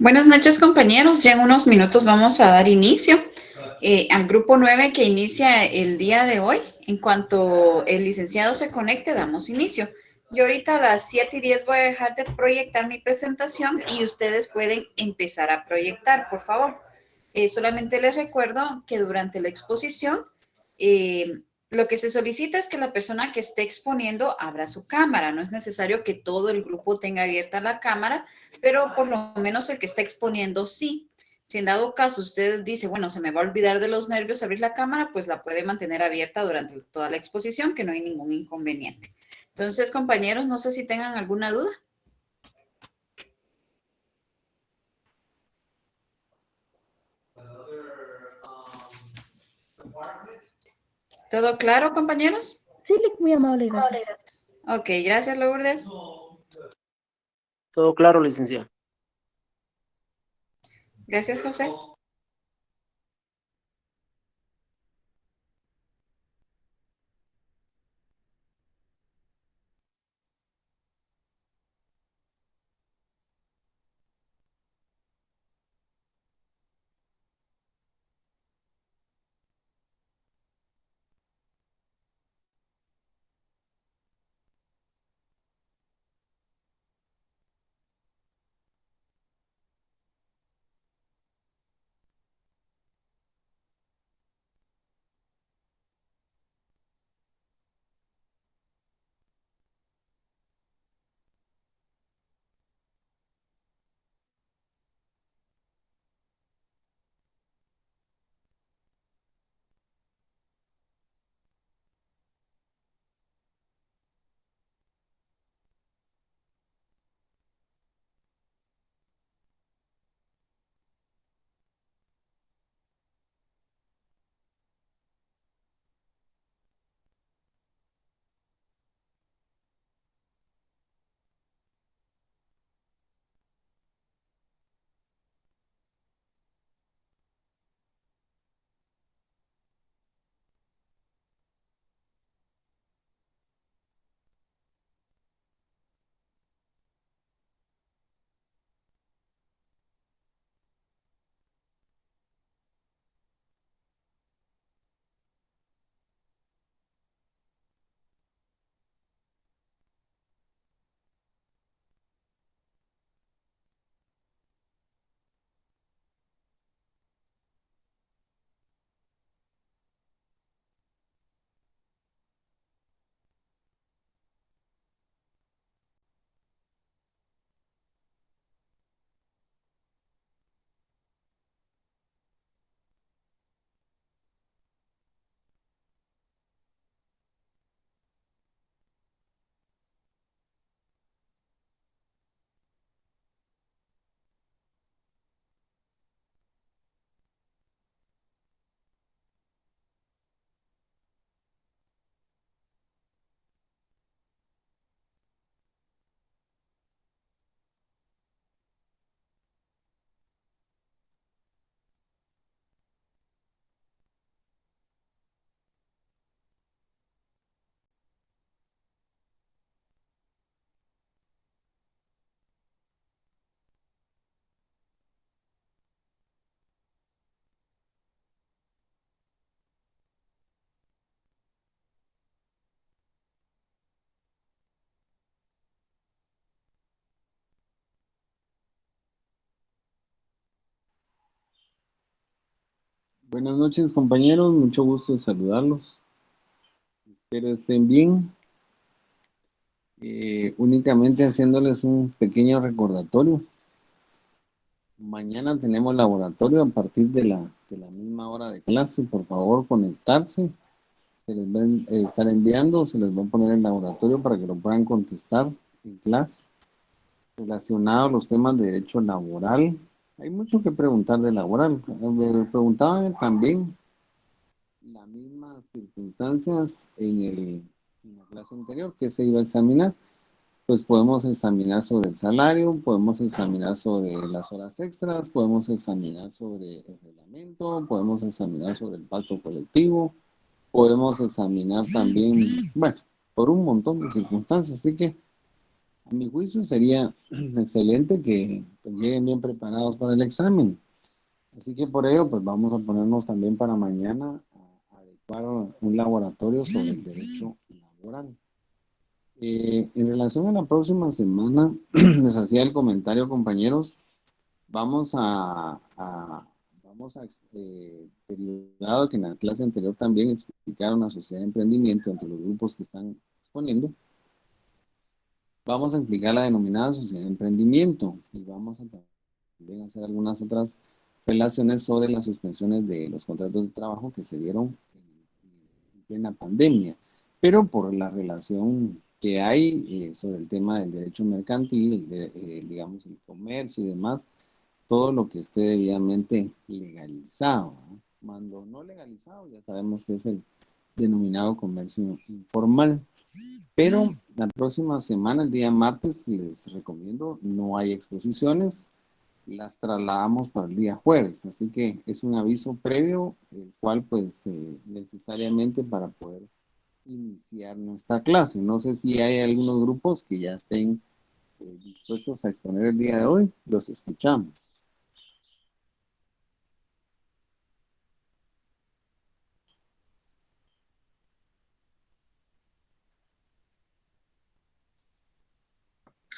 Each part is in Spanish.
Buenas noches, compañeros. Ya en unos minutos vamos a dar inicio al grupo 9 que inicia el día de hoy. En cuanto el licenciado se conecte, damos inicio. Yo ahorita a las 7:10 voy a dejar de proyectar mi presentación y ustedes pueden empezar a proyectar, por favor. Solamente les recuerdo que durante la exposición, lo que se solicita es que la persona que esté exponiendo abra su cámara. No es necesario que todo el grupo tenga abierta la cámara, pero por lo menos el que está exponiendo sí. Si en dado caso usted dice, bueno, se me va a olvidar de los nervios abrir la cámara, pues la puede mantener abierta durante toda la exposición, que no hay ningún inconveniente. Entonces, compañeros, no sé si tengan alguna duda. ¿Todo claro, compañeros? Sí, muy amable, gracias. Ok, gracias, Lourdes. Todo claro, licenciada. Gracias, José. Buenas noches, compañeros. Mucho gusto en saludarlos. Espero estén bien. Únicamente haciéndoles un pequeño recordatorio. Mañana tenemos laboratorio a partir de la misma hora de clase. Por favor, conectarse. Se les va a estar enviando, se les va a poner el laboratorio para que lo puedan contestar en clase. Relacionado a los temas de derecho laboral. Hay mucho que preguntar de laboral. Me preguntaban también las mismas circunstancias en la clase anterior que se iba a examinar. Pues podemos examinar sobre el salario, podemos examinar sobre las horas extras, podemos examinar sobre el reglamento, podemos examinar sobre el pacto colectivo, podemos examinar también, bueno, por un montón de circunstancias. Así que a mi juicio sería excelente que pues, lleguen bien preparados para el examen. Así que por ello, pues vamos a ponernos también para mañana a adecuar un laboratorio sobre el derecho laboral. En relación a la próxima semana, les hacía el comentario, compañeros, vamos derivado que en la clase anterior también explicaron la sociedad de emprendimiento entre los grupos que están exponiendo, vamos a explicar la denominada sociedad de emprendimiento y vamos a también hacer algunas otras relaciones sobre las suspensiones de los contratos de trabajo que se dieron en plena pandemia, pero por la relación que hay sobre el tema del derecho mercantil, digamos el comercio y demás, todo lo que esté debidamente legalizado, ¿no? Cuando no legalizado, ya sabemos que es el denominado comercio informal. Pero la próxima semana, el día martes, les recomiendo, no hay exposiciones, las trasladamos para el día jueves, así que es un aviso previo, el cual pues necesariamente para poder iniciar nuestra clase. No sé si hay algunos grupos que ya estén dispuestos a exponer el día de hoy, los escuchamos.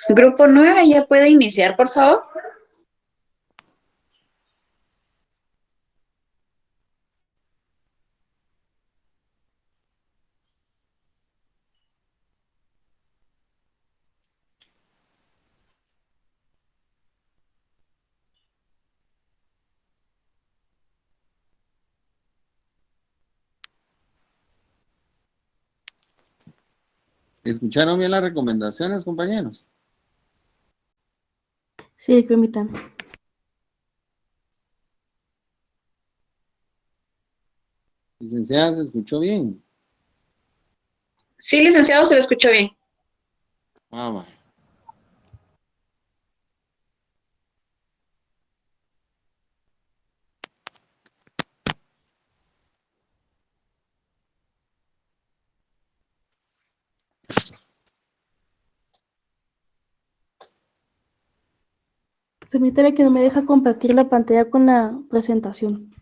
Grupo 9 ya puede iniciar, por favor. ¿Escucharon bien las recomendaciones, compañeros? Sí, permítame. Licenciada, ¿se escuchó bien? Sí, licenciado, se lo escuchó bien. Ah, bueno. Permítame que no me deja compartir la pantalla con la presentación.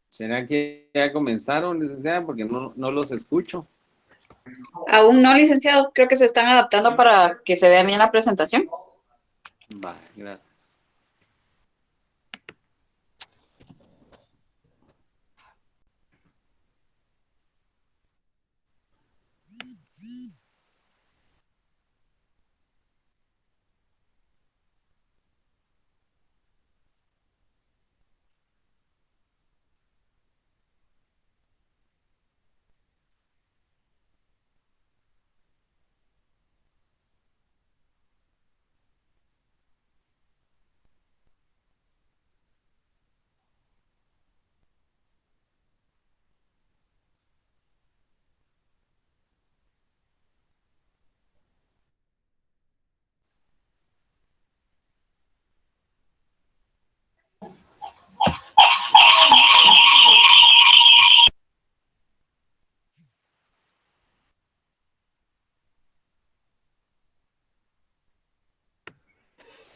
¿Será que ya comenzaron, licenciada? Porque no los escucho. Aún no, licenciado, creo que se están adaptando para que se vea bien la presentación. Vale, gracias.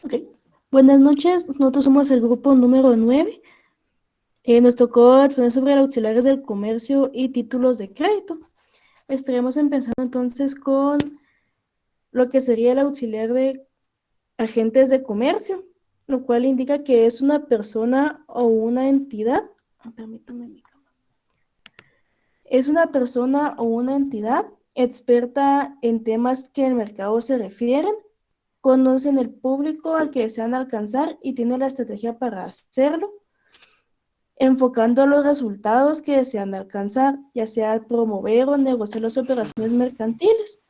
Ok. Buenas noches, nosotros somos el grupo número 9. Nos tocó exponer sobre auxiliares del comercio y títulos de crédito. Estaremos empezando entonces con lo que sería el auxiliar de agentes de comercio, lo cual indica que es una persona o una entidad. Permítame mi cámara. Es una persona o una entidad experta en temas que el mercado se refieren, conocen el público al que desean alcanzar y tiene la estrategia para hacerlo, enfocando los resultados que desean alcanzar, ya sea promover o negociar las operaciones mercantiles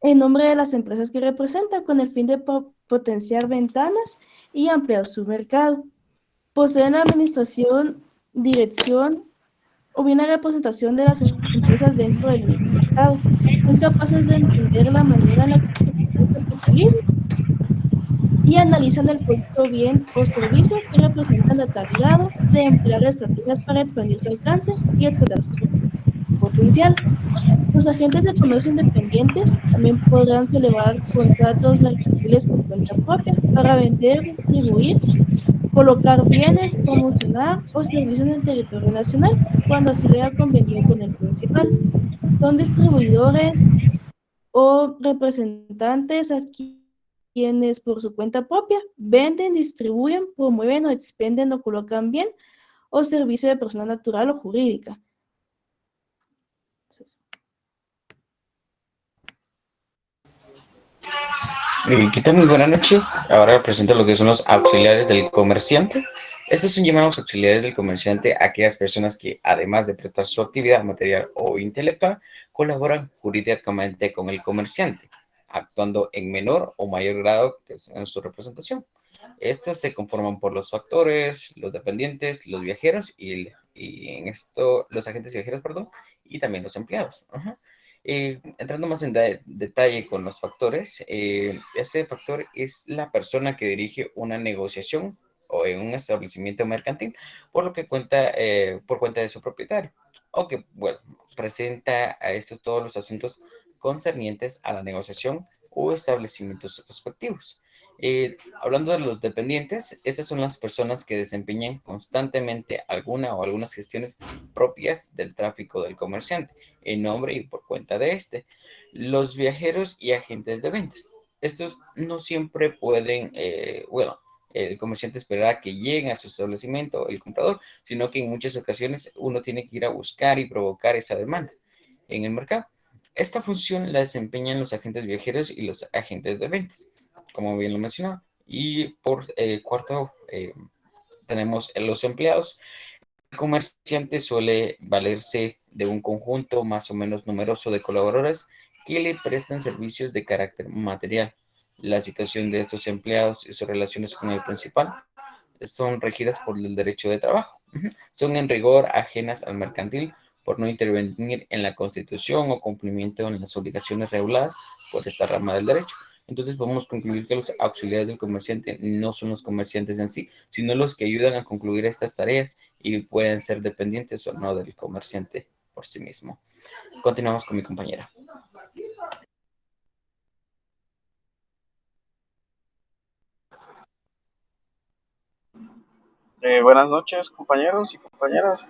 en nombre de las empresas que representan con el fin de potenciar ventanas y ampliar su mercado. Poseen la administración, dirección o bien la representación de las empresas empresas dentro del mismo Estado. Son capaces de entender la manera en la que funciona el capitalismo y analizan el producto, bien o servicio que representan de tal grado de emplear estrategias para expandir su alcance y explotar su potencial. Los agentes de comercio independientes también podrán celebrar contratos mercantiles por cuenta propia para vender, distribuir, colocar bienes, promocionar o servicios en el territorio nacional, cuando así lo haya convenido con el principal. Son distribuidores o representantes aquí quienes por su cuenta propia venden, distribuyen, promueven o expenden o colocan bien o servicio de persona natural o jurídica. Entonces, ¿Qué tal? Muy buena noche. Ahora presento lo que son los auxiliares del comerciante. Estos son llamados auxiliares del comerciante a aquellas personas que, además de prestar su actividad material o intelectual, colaboran jurídicamente con el comerciante, actuando en menor o mayor grado que en su representación. Estos se conforman por los factores, los dependientes, los viajeros y en esto los agentes viajeros, perdón, y también los empleados. Ajá. Entrando más en detalle con los factores, ese factor es la persona que dirige una negociación o en un establecimiento mercantil, por lo que cuenta por cuenta de su propietario, o que, bueno, presenta a estos todos los asuntos concernientes a la negociación o establecimientos respectivos. Hablando de los dependientes, estas son las personas que desempeñan constantemente alguna o algunas gestiones propias del tráfico del comerciante, en nombre y por cuenta de este. Los viajeros y agentes de ventas. Estos no siempre pueden, bueno, el comerciante esperará a que lleguen a su establecimiento el comprador, sino que en muchas ocasiones uno tiene que ir a buscar y provocar esa demanda en el mercado. Esta función la desempeñan los agentes viajeros y los agentes de ventas, como bien lo mencionaba. Y por cuarto, tenemos los empleados. El comerciante suele valerse de un conjunto más o menos numeroso de colaboradores que le prestan servicios de carácter material. La situación de estos empleados y sus relaciones con el principal son regidas por el derecho de trabajo. Son en rigor ajenas al mercantil por no intervenir en la Constitución o cumplimiento en las obligaciones reguladas por esta rama del derecho. Entonces podemos concluir que los auxiliares del comerciante no son los comerciantes en sí, sino los que ayudan a concluir estas tareas y pueden ser dependientes o no del comerciante por sí mismo. Continuamos con mi compañera. Buenas noches, compañeros y compañeras.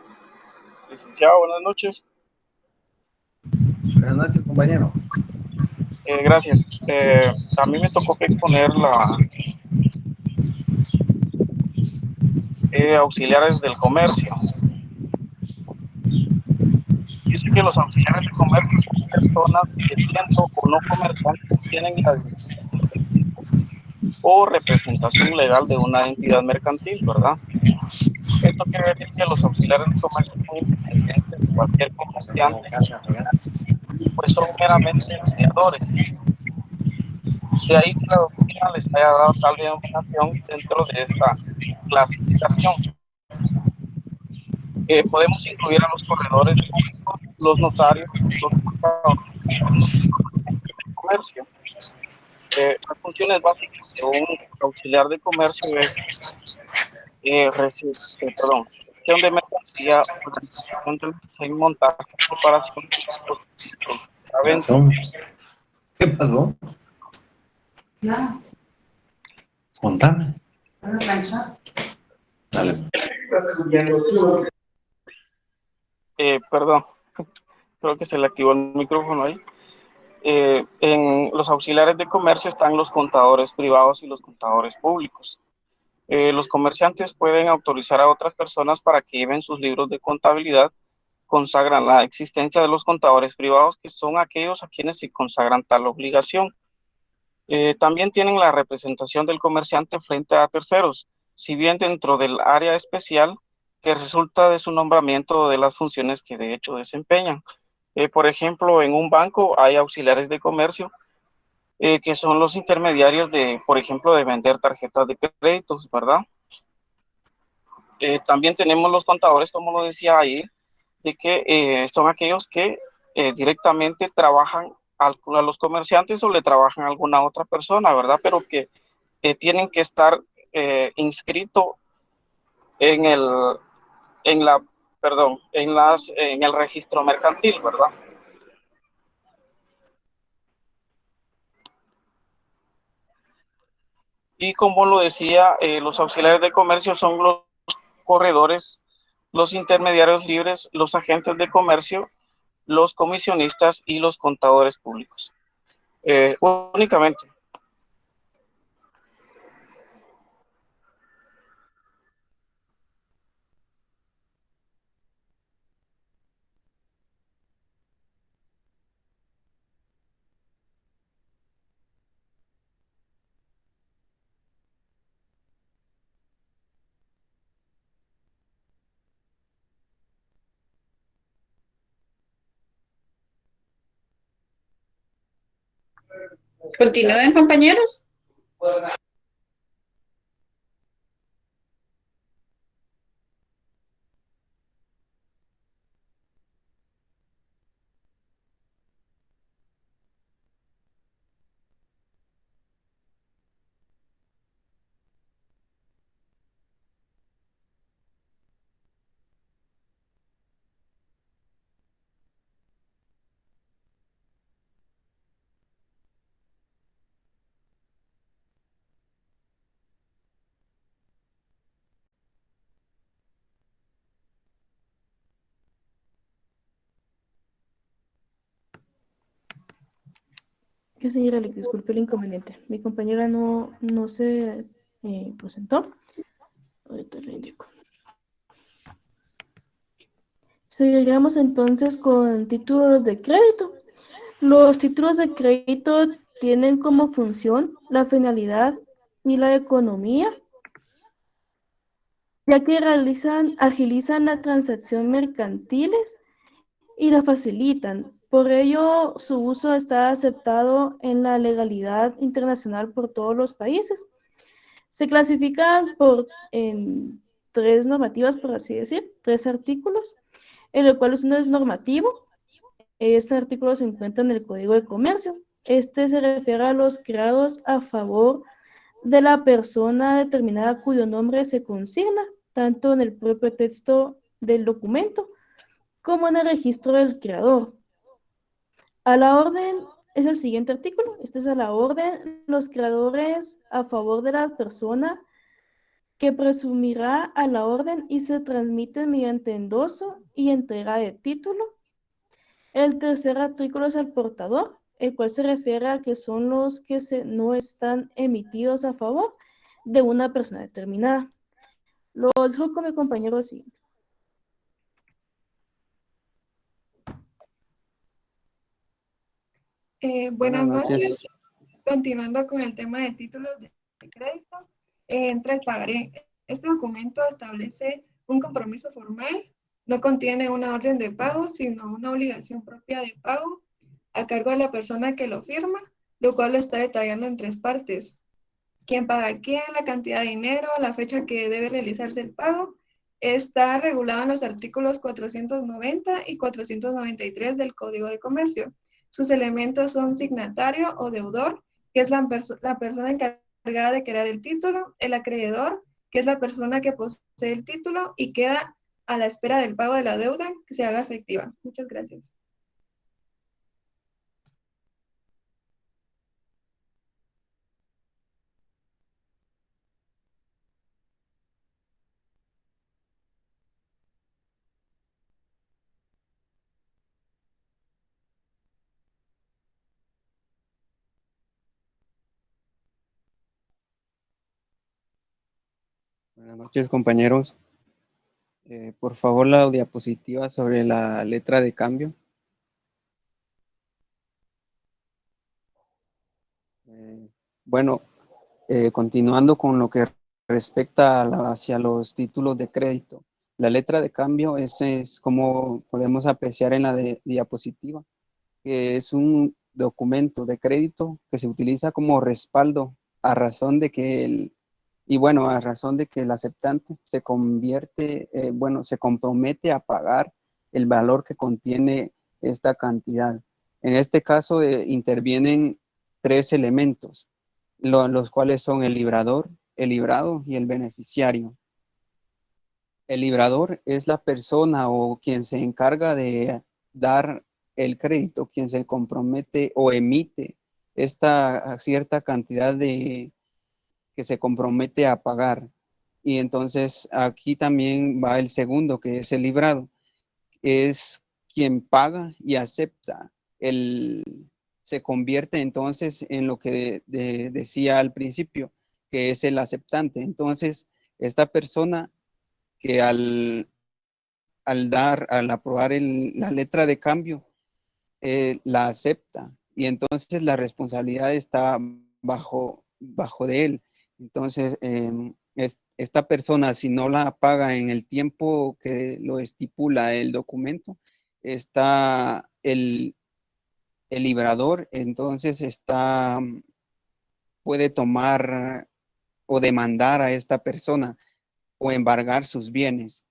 Licenciado, buenas noches. Buenas noches, compañero. Gracias. A mí me tocó que exponer la auxiliares del comercio. Dice que los auxiliares de comercio son personas que, siendo o no comerciantes, tienen la o representación legal de una entidad mercantil, ¿verdad? Esto quiere decir que los auxiliares de comercio son independientes de cualquier comerciante, pues son meramente mediadores. De ahí que la doctrina les haya dado tal denominación dentro de esta clasificación. Podemos incluir a los corredores públicos, los notarios, los contadores de comercio. Las funciones básicas de un auxiliar de comercio es recepción de mercancía, organización del diseño, montaje, preparación de dispositivos para venta. ¿Qué pasó? Contame. Dale. Perdón, creo que se le activó el micrófono ahí. En los auxiliares de comercio están los contadores privados y los contadores públicos. Los comerciantes pueden autorizar a otras personas para que lleven sus libros de contabilidad. Consagran la existencia de los contadores privados, que son aquellos a quienes se consagran tal obligación. También tienen la representación del comerciante frente a terceros, si bien dentro del área especial que resulta de su nombramiento o de las funciones que de hecho desempeñan. Por ejemplo, en un banco hay auxiliares de comercio que son los intermediarios de, por ejemplo, de vender tarjetas de créditos, ¿verdad? También tenemos los contadores, como lo decía ahí, de que son aquellos que directamente trabajan a los comerciantes o le trabajan a alguna otra persona, ¿verdad? Pero que tienen que estar inscrito en el, en la, perdón, en el registro mercantil, ¿verdad? Y como lo decía, los auxiliares de comercio son los corredores, los intermediarios libres, los agentes de comercio, los comisionistas y los contadores públicos. Únicamente. Continúen, compañeros. Yo, señora Alex, disculpe el inconveniente. Mi compañera no se presentó. Ahorita le indico. Seguiremos entonces con títulos de crédito. Los títulos de crédito tienen como función la finalidad y la economía, ya que agilizan la transacción mercantiles y la facilitan. Por ello, su uso está aceptado en la legalidad internacional por todos los países. Se clasifican en tres normativas, por así decir, tres artículos, en el cual uno es normativo. Este artículo se encuentra en el Código de Comercio. Este se refiere a los creados a favor de la persona determinada cuyo nombre se consigna, tanto en el propio texto del documento como en el registro del creador. A la orden es el siguiente artículo. Este es a la orden. Los creadores a favor de la persona que presumirá a la orden y se transmiten mediante endoso y entrega de título. El tercer artículo es al portador, el cual se refiere a que son los que no están emitidos a favor de una persona determinada. Lo dejo con mi compañero siguiente. Buenas noches. Continuando con el tema de títulos de crédito, entra el pagaré. Este documento establece un compromiso formal, no contiene una orden de pago, sino una obligación propia de pago a cargo de la persona que lo firma, lo cual lo está detallando en tres partes. ¿Quién paga a quién? La cantidad de dinero, la fecha que debe realizarse el pago. Está regulado en los artículos 490 y 493 del Código de Comercio. Sus elementos son signatario o deudor, que es la persona encargada de crear el título, el acreedor, que es la persona que posee el título y queda a la espera del pago de la deuda que se haga efectiva. Muchas gracias. Buenas noches, compañeros. Por favor, la diapositiva sobre la letra de cambio. Bueno, continuando con lo que respecta hacia los títulos de crédito. La letra de cambio es como podemos apreciar en la diapositiva, que es un documento de crédito que se utiliza como respaldo a razón de que a razón de que el aceptante se compromete a pagar el valor que contiene esta cantidad. En este caso intervienen tres elementos, los cuales son el librador, el librado y el beneficiario. El librador es la persona o quien se encarga de dar el crédito, quien se compromete o emite esta cierta cantidad que se compromete a pagar. Y entonces aquí también va el segundo, que es el librado. Es quien paga y acepta. Se convierte entonces en lo que decía al principio, que es el aceptante. Entonces, esta persona que al aprobar la letra de cambio, la acepta y entonces la responsabilidad está bajo de él. Entonces, esta persona, si no la paga en el tiempo que lo estipula el documento, está el librador, entonces puede tomar o demandar a esta persona o embargar sus bienes.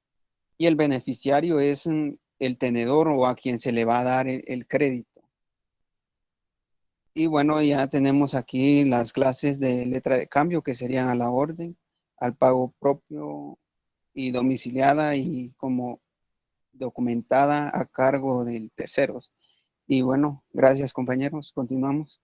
Y el beneficiario es el tenedor o a quien se le va a dar el crédito. Y bueno, ya tenemos aquí las clases de letra de cambio que serían a la orden, al pago propio y domiciliada y como documentada a cargo de terceros. Y bueno, gracias compañeros, continuamos.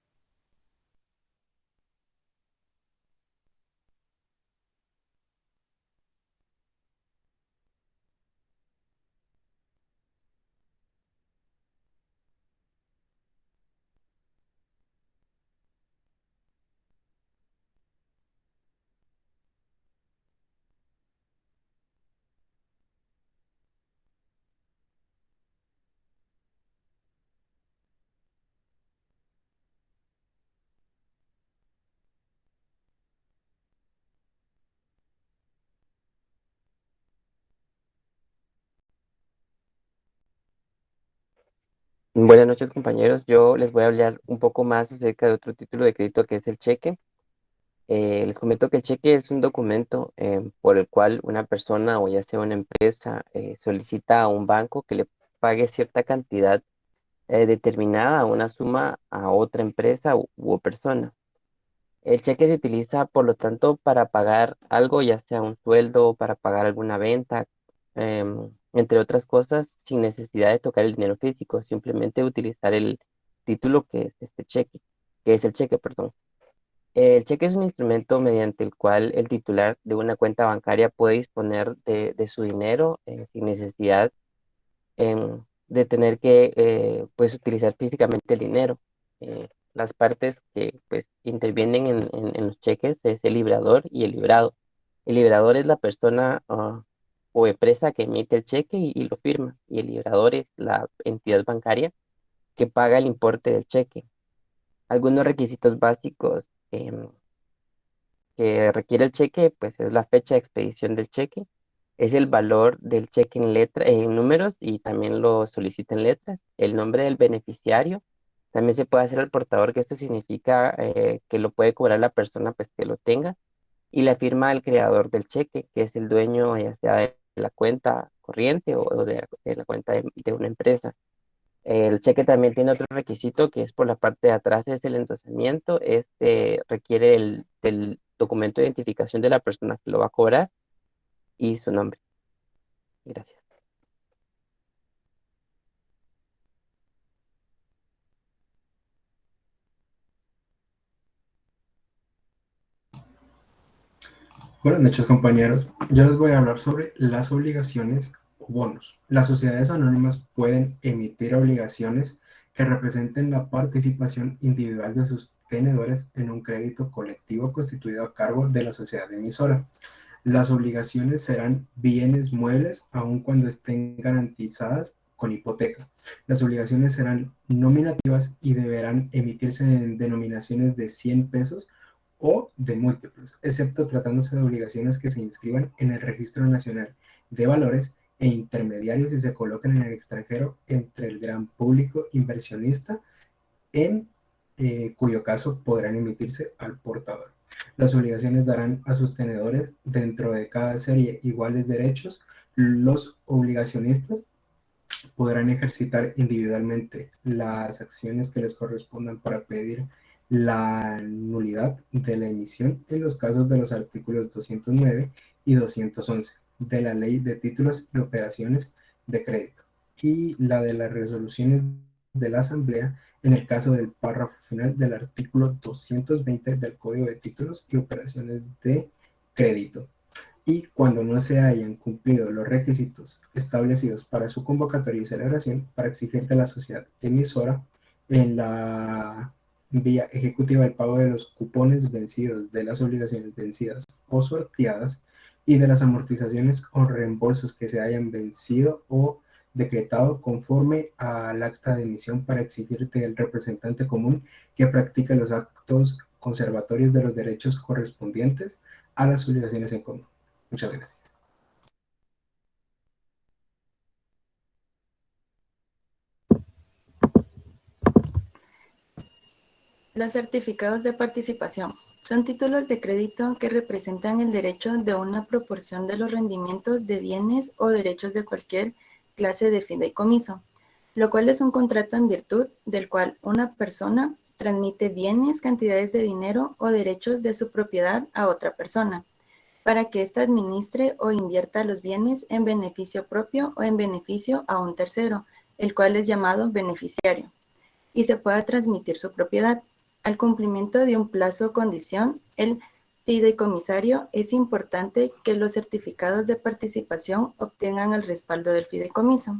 Buenas noches, compañeros. Yo les voy a hablar un poco más acerca de otro título de crédito que es el cheque. Les comento que el cheque es un documento por el cual una persona o ya sea una empresa solicita a un banco que le pague cierta cantidad determinada, una suma a otra empresa u persona. El cheque se utiliza, por lo tanto, para pagar algo, ya sea un sueldo, para pagar alguna venta, entre otras cosas, sin necesidad de tocar el dinero físico, simplemente utilizar el título que es este cheque, que es el cheque, perdón. El cheque es un instrumento mediante el cual el titular de una cuenta bancaria puede disponer de su dinero sin necesidad de tener que pues utilizar físicamente el dinero. Las partes que pues intervienen en los cheques es el librador y el librado. El librador es la persona o empresa que emite el cheque y lo firma, y el librador es la entidad bancaria que paga el importe del cheque. Algunos requisitos básicos que requiere el cheque, pues es la fecha de expedición del cheque, es el valor del cheque en letra, en números y también lo solicita en letras, el nombre del beneficiario, también se puede hacer al portador, que esto significa que lo puede cobrar la persona pues que lo tenga, y la firma del creador del cheque, que es el dueño ya sea de la cuenta corriente o de la cuenta de una empresa. El cheque también tiene otro requisito que es por la parte de atrás, es el endosamiento. Este requiere del documento de identificación de la persona que lo va a cobrar y su nombre. Gracias. Buenas noches, compañeros. Yo les voy a hablar sobre las obligaciones o bonos. Las sociedades anónimas pueden emitir obligaciones que representen la participación individual de sus tenedores en un crédito colectivo constituido a cargo de la sociedad emisora. Las obligaciones serán bienes muebles aun cuando estén garantizadas con hipoteca. Las obligaciones serán nominativas y deberán emitirse en denominaciones de 100 pesos o de múltiplos, excepto tratándose de obligaciones que se inscriban en el Registro Nacional de Valores e intermediarios y se coloquen en el extranjero entre el gran público inversionista, en cuyo caso podrán emitirse al portador. Las obligaciones darán a sus tenedores dentro de cada serie iguales derechos. Los obligacionistas podrán ejercitar individualmente las acciones que les correspondan para pedir la nulidad de la emisión en los casos de los artículos 209 y 211 de la Ley de Títulos y Operaciones de Crédito y la de las resoluciones de la Asamblea en el caso del párrafo final del artículo 220 del Código de Títulos y Operaciones de Crédito. Y cuando no se hayan cumplido los requisitos establecidos para su convocatoria y celebración, para exigir de la sociedad emisora en la vía ejecutiva el pago de los cupones vencidos, de las obligaciones vencidas o sorteadas y de las amortizaciones o reembolsos que se hayan vencido o decretado conforme al acta de emisión para exigir del representante común que practique los actos conservatorios de los derechos correspondientes a las obligaciones en común. Muchas gracias. Los certificados de participación son títulos de crédito que representan el derecho de una proporción de los rendimientos de bienes o derechos de cualquier clase de fideicomiso, lo cual es un contrato en virtud del cual una persona transmite bienes, cantidades de dinero o derechos de su propiedad a otra persona, para que ésta administre o invierta los bienes en beneficio propio o en beneficio a un tercero, el cual es llamado beneficiario, y se pueda transmitir su propiedad. Al cumplimiento de un plazo o condición, el fideicomisario, es importante que los certificados de participación obtengan el respaldo del fideicomiso.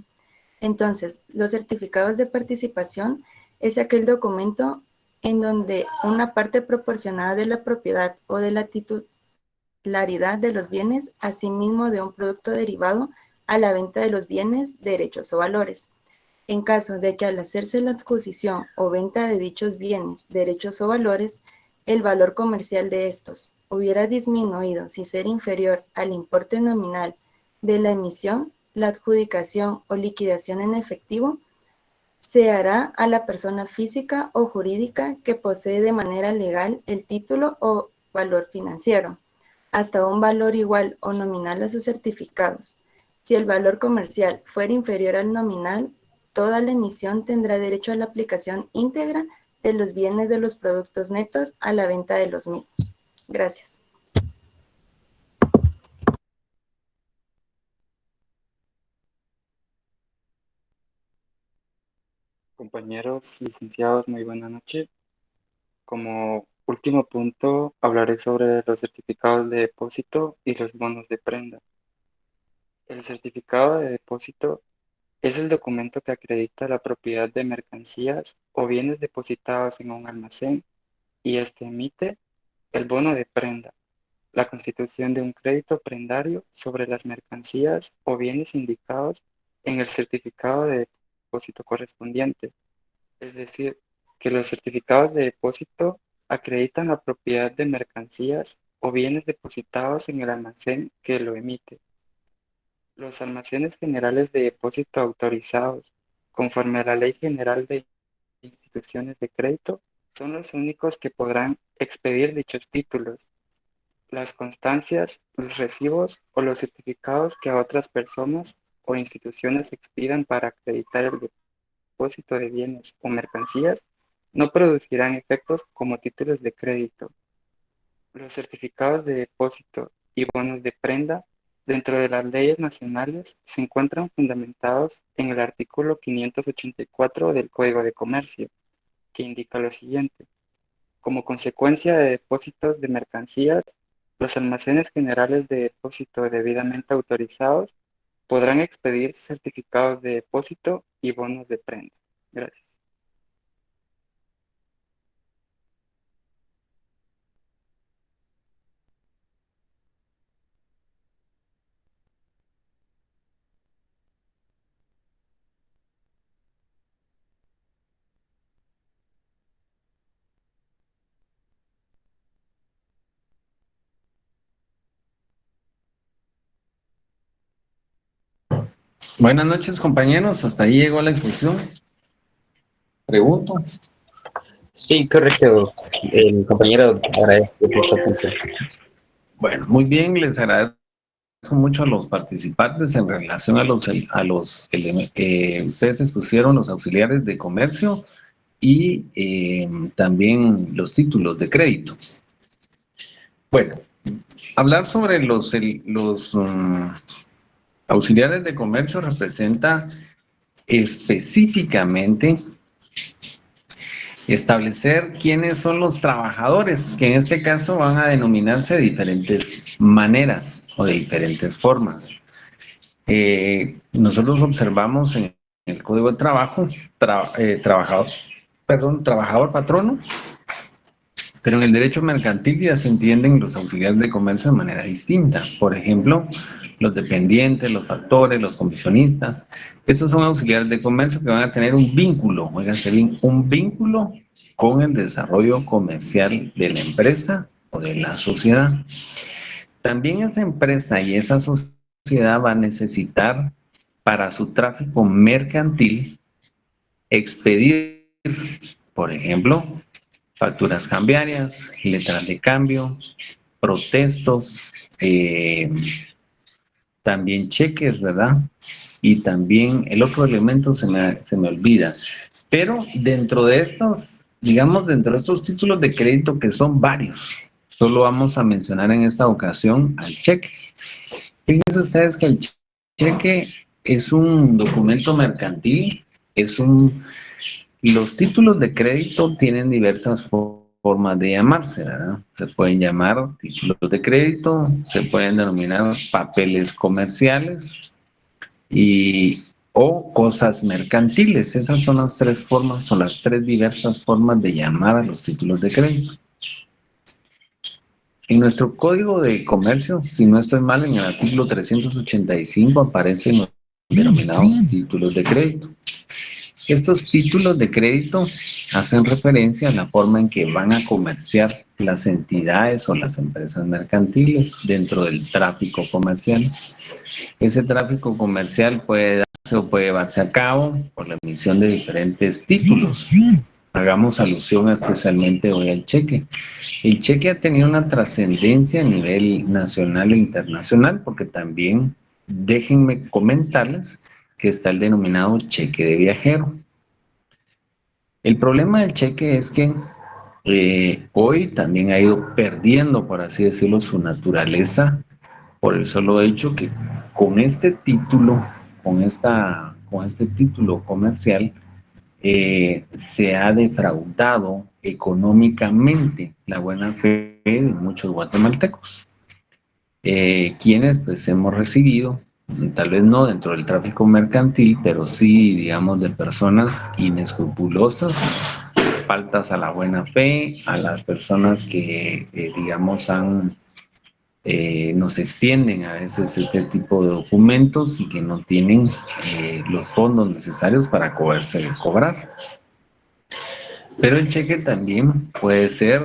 Entonces, los certificados de participación es aquel documento en donde una parte proporcionada de la propiedad o de la titularidad de los bienes, asimismo de un producto derivado a la venta de los bienes, derechos o valores. En caso de que al hacerse la adquisición o venta de dichos bienes, derechos o valores, el valor comercial de estos hubiera disminuido sin ser inferior al importe nominal de la emisión, la adjudicación o liquidación en efectivo se hará a la persona física o jurídica que posee de manera legal el título o valor financiero, hasta un valor igual o nominal a sus certificados. Si el valor comercial fuera inferior al nominal, toda la emisión tendrá derecho a la aplicación íntegra de los bienes de los productos netos a la venta de los mismos. Gracias. Compañeros licenciados, muy buena noche. Como último punto, hablaré sobre los certificados de depósito y los bonos de prenda. El certificado de depósito es el documento que acredita la propiedad de mercancías o bienes depositados en un almacén y este emite el bono de prenda, la constitución de un crédito prendario sobre las mercancías o bienes indicados en el certificado de depósito correspondiente. Es decir, que los certificados de depósito acreditan la propiedad de mercancías o bienes depositados en el almacén que lo emite. Los almacenes generales de depósito autorizados, conforme a la Ley General de Instituciones de Crédito, son los únicos que podrán expedir dichos títulos. Las constancias, los recibos o los certificados que a otras personas o instituciones expidan para acreditar el depósito de bienes o mercancías no producirán efectos como títulos de crédito. Los certificados de depósito y bonos de prenda dentro de las leyes nacionales se encuentran fundamentados en el artículo 584 del Código de Comercio, que indica lo siguiente. Como consecuencia de depósitos de mercancías, los almacenes generales de depósito debidamente autorizados podrán expedir certificados de depósito y bonos de prenda. Gracias. Buenas noches, compañeros. Hasta ahí llegó la exposición. Pregunto. Sí, correcto. El compañero agradezco por su atención. Bueno, muy bien, les agradezco mucho a los participantes en relación a los que ustedes expusieron, los auxiliares de comercio y también los títulos de crédito. Bueno, hablar sobre los auxiliares de comercio representa específicamente establecer quiénes son los trabajadores, que en este caso van a denominarse de diferentes maneras o de diferentes formas. Nosotros observamos en el Código de Trabajo, trabajador patrono, pero en el derecho mercantil ya se entienden los auxiliares de comercio de manera distinta. Por ejemplo, los dependientes, los factores, los comisionistas. Estos son auxiliares de comercio que van a tener un vínculo, óiganse bien, un vínculo con el desarrollo comercial de la empresa o de la sociedad. También esa empresa y esa sociedad va a necesitar para su tráfico mercantil expedir, por ejemplo, facturas cambiarias, letras de cambio, protestos, también cheques, ¿verdad? Y también el otro elemento se me olvida. Pero dentro de estos, digamos, dentro de estos títulos de crédito, que son varios, solo vamos a mencionar en esta ocasión al cheque. Fíjense ustedes que el cheque es un documento mercantil, los títulos de crédito tienen diversas formas de llamarse, ¿verdad? Se pueden llamar títulos de crédito, se pueden denominar papeles comerciales o cosas mercantiles. Esas son las tres formas, son las tres diversas formas de llamar a los títulos de crédito. En nuestro Código de Comercio, si no estoy mal, en el artículo 385 aparecen los denominados títulos de crédito. Estos títulos de crédito hacen referencia a la forma en que van a comerciar las entidades o las empresas mercantiles dentro del tráfico comercial. Ese tráfico comercial puede darse o puede llevarse a cabo por la emisión de diferentes títulos. Hagamos alusión especialmente hoy al cheque. El cheque ha tenido una trascendencia a nivel nacional e internacional porque también, déjenme comentarles, que está el denominado cheque de viajero. El problema del cheque es que hoy también ha ido perdiendo, por así decirlo, su naturaleza por el solo hecho que con este título, con este título comercial, se ha defraudado económicamente la buena fe de muchos guatemaltecos, quienes pues hemos recibido, tal vez no dentro del tráfico mercantil, pero sí, digamos, de personas inescrupulosas, faltas a la buena fe, a las personas que, digamos, nos extienden a veces este tipo de documentos y que no tienen los fondos necesarios para poderse cobrar. Pero el cheque también puede ser,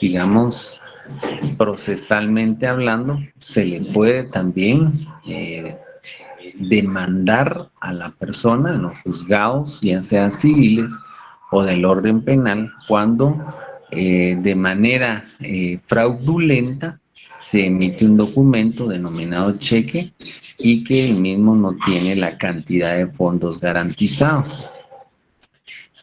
digamos, procesalmente hablando, se le puede también demandar a la persona en los juzgados, ya sea civiles o del orden penal, cuando de manera fraudulenta se emite un documento denominado cheque y que el mismo no tiene la cantidad de fondos garantizados.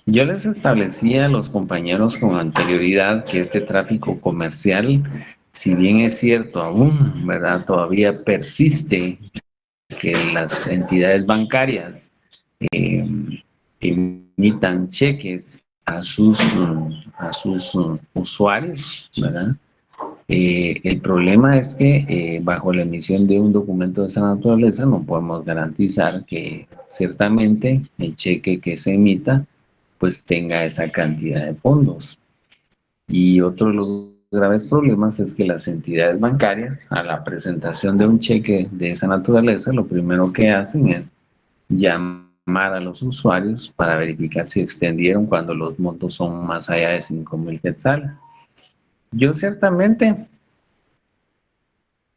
Yo les establecía a los compañeros con anterioridad que este tráfico comercial, si bien es cierto aún, ¿verdad?, todavía persiste, que las entidades bancarias emitan cheques a sus usuarios, ¿verdad? El problema es que bajo la emisión de un documento de esa naturaleza no podemos garantizar que ciertamente el cheque que se emita pues tenga esa cantidad de fondos. Y otro de los graves problemas es que las entidades bancarias, a la presentación de un cheque de esa naturaleza, lo primero que hacen es llamar a los usuarios para verificar si extendieron cuando los montos son más allá de 5,000 quetzales. Yo ciertamente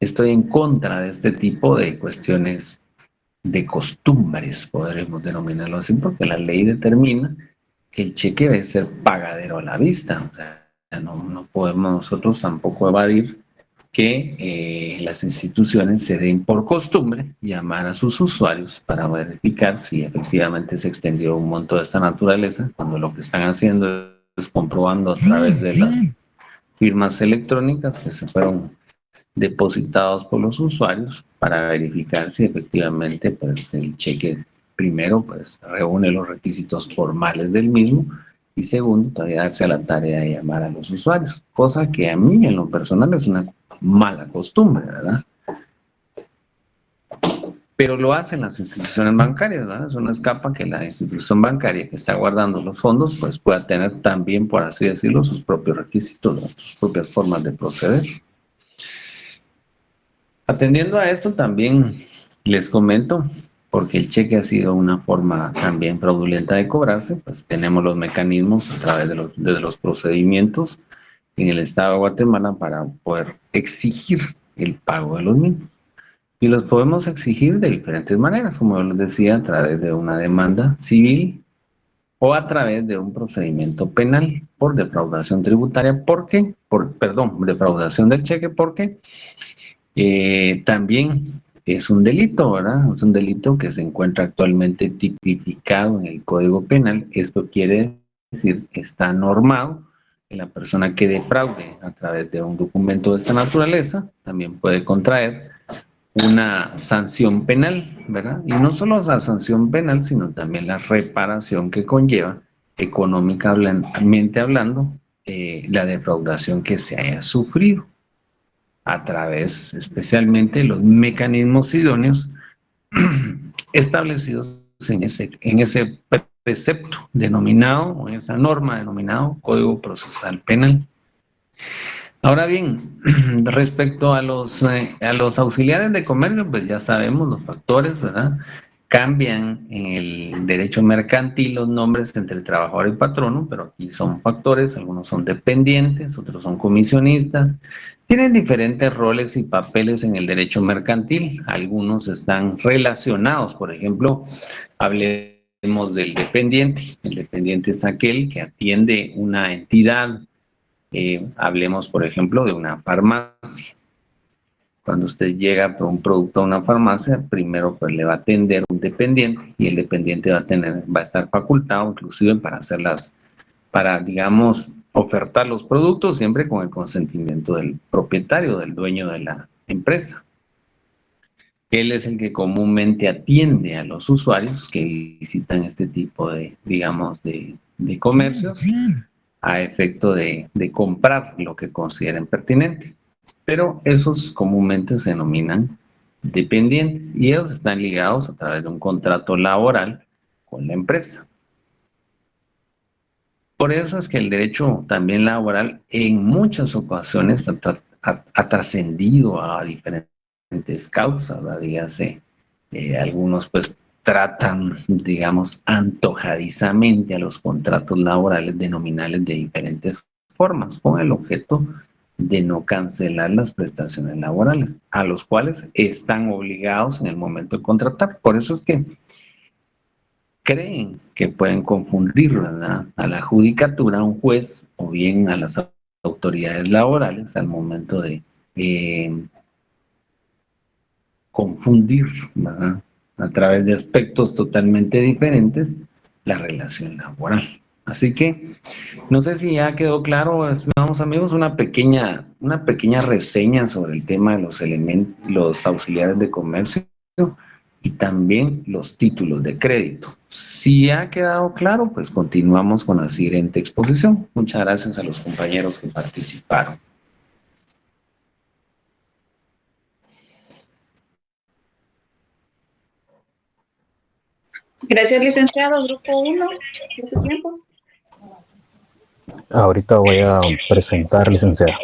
estoy en contra de este tipo de cuestiones de costumbres, podremos denominarlo así, porque la ley determina que el cheque debe ser pagadero a la vista. O sea, no podemos nosotros tampoco evadir que las instituciones se den por costumbre llamar a sus usuarios para verificar si efectivamente se extendió un monto de esta naturaleza, cuando lo que están haciendo es comprobando a través de las firmas electrónicas que se fueron depositados por los usuarios para verificar si efectivamente pues, el cheque primero pues, reúne los requisitos formales del mismo y segundo, todavía darse a la tarea de llamar a los usuarios, cosa que a mí en lo personal es una mala costumbre, ¿verdad? Pero lo hacen las instituciones bancarias, ¿verdad? Eso no escapa que la institución bancaria que está guardando los fondos pues pueda tener también, por así decirlo, sus propios requisitos, ¿no? Sus propias formas de proceder. Atendiendo a esto también les comento, porque el cheque ha sido una forma también fraudulenta de cobrarse, pues tenemos los mecanismos a través de los procedimientos en el Estado de Guatemala para poder exigir el pago de los mismos. Y los podemos exigir de diferentes maneras, como yo les decía, a través de una demanda civil o a través de un procedimiento penal por defraudación tributaria. ¿Por qué? Perdón, defraudación del cheque, porque también es un delito, ¿verdad? Es un delito que se encuentra actualmente tipificado en el Código Penal. Esto quiere decir que está normado que la persona que defraude a través de un documento de esta naturaleza también puede contraer una sanción penal, ¿verdad? Y no solo la sanción penal, sino también la reparación que conlleva, económicamente hablando, la defraudación que se haya sufrido a través, especialmente, de los mecanismos idóneos establecidos en ese precepto denominado, o en esa norma denominado Código Procesal Penal. Ahora bien, respecto a los auxiliares de comercio, pues ya sabemos los factores, ¿verdad? Cambian en el derecho mercantil los nombres entre trabajador y patrono, pero aquí son factores, algunos son dependientes, otros son comisionistas, tienen diferentes roles y papeles en el derecho mercantil, algunos están relacionados, por ejemplo, hablemos del dependiente, el dependiente es aquel que atiende una entidad. Hablemos, por ejemplo, de una farmacia. Cuando usted llega por un producto a una farmacia, primero pues le va a atender un dependiente y el dependiente va a estar facultado inclusive para, digamos, ofertar los productos siempre con el consentimiento del propietario, del dueño de la empresa. Él es el que comúnmente atiende a los usuarios que visitan este tipo de, digamos, de comercios a efecto de comprar lo que consideren pertinente. Pero esos comúnmente se denominan dependientes y ellos están ligados a través de un contrato laboral con la empresa. Por eso es que el derecho también laboral en muchas ocasiones ha trascendido a diferentes causas, ¿verdad? Dígase, algunos pues tratan, digamos, antojadizamente a los contratos laborales denominales de diferentes formas, con el objeto de no cancelar las prestaciones laborales, a los cuales están obligados en el momento de contratar. Por eso es que creen que pueden confundir, ¿verdad?, a la judicatura, a un juez o bien a las autoridades laborales al momento de confundir, ¿verdad?, a través de aspectos totalmente diferentes la relación laboral. Así que no sé si ya quedó claro, estimados amigos, una pequeña reseña sobre el tema de los auxiliares de comercio y también los títulos de crédito. Si ha quedado claro, pues continuamos con la siguiente exposición. Muchas gracias a los compañeros que participaron. Gracias, licenciado. Grupo 1, de su tiempo. Ahorita voy a presentar, licenciada.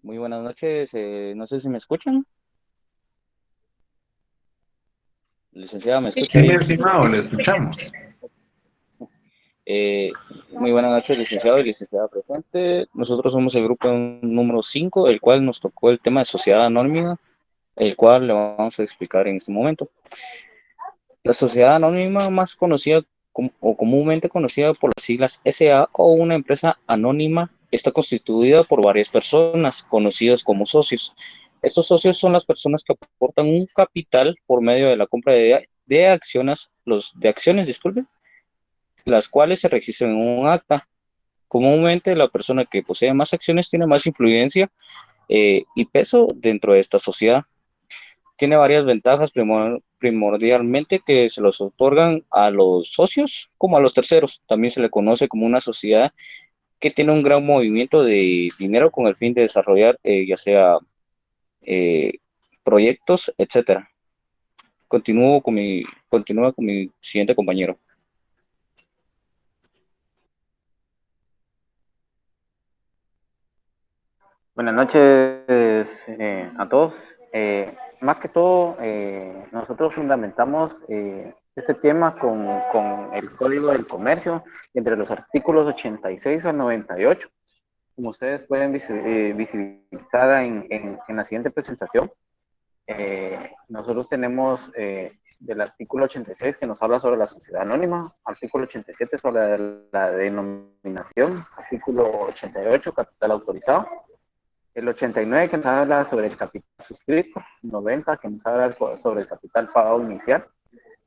Muy buenas noches. No sé si me escuchan. Licenciada, ¿me escucha Sí, mi ahí? estimado, le escuchamos. Eh, Muy buenas noches, licenciado y licenciada presente. Nosotros somos el grupo número 5, el cual nos tocó el tema de sociedad anónima, el cual le vamos a explicar en este momento. La sociedad anónima más conocida o comúnmente conocida por las siglas SA o una empresa anónima está constituida por varias personas conocidas como socios. Estos socios son las personas que aportan un capital por medio de la compra de acciones, disculpe, las cuales se registran en un acta. Comúnmente la persona que posee más acciones tiene más influencia y peso dentro de esta sociedad. Tiene varias ventajas, primordialmente que se los otorgan a los socios como a los terceros. También se le conoce como una sociedad que tiene un gran movimiento de dinero con el fin de desarrollar ya sea eh, proyectos, etcétera. Continúa con mi siguiente compañero. Buenas noches a todos. Más que todo, nosotros fundamentamos este tema con el Código del Comercio entre los artículos 86 al 98. Como ustedes pueden visibilizar en la siguiente presentación, nosotros tenemos del artículo 86 que nos habla sobre la sociedad anónima, artículo 87 sobre la denominación, artículo 88 capital autorizado, el 89 que nos habla sobre el capital suscrito, 90 que nos habla sobre el capital pagado inicial,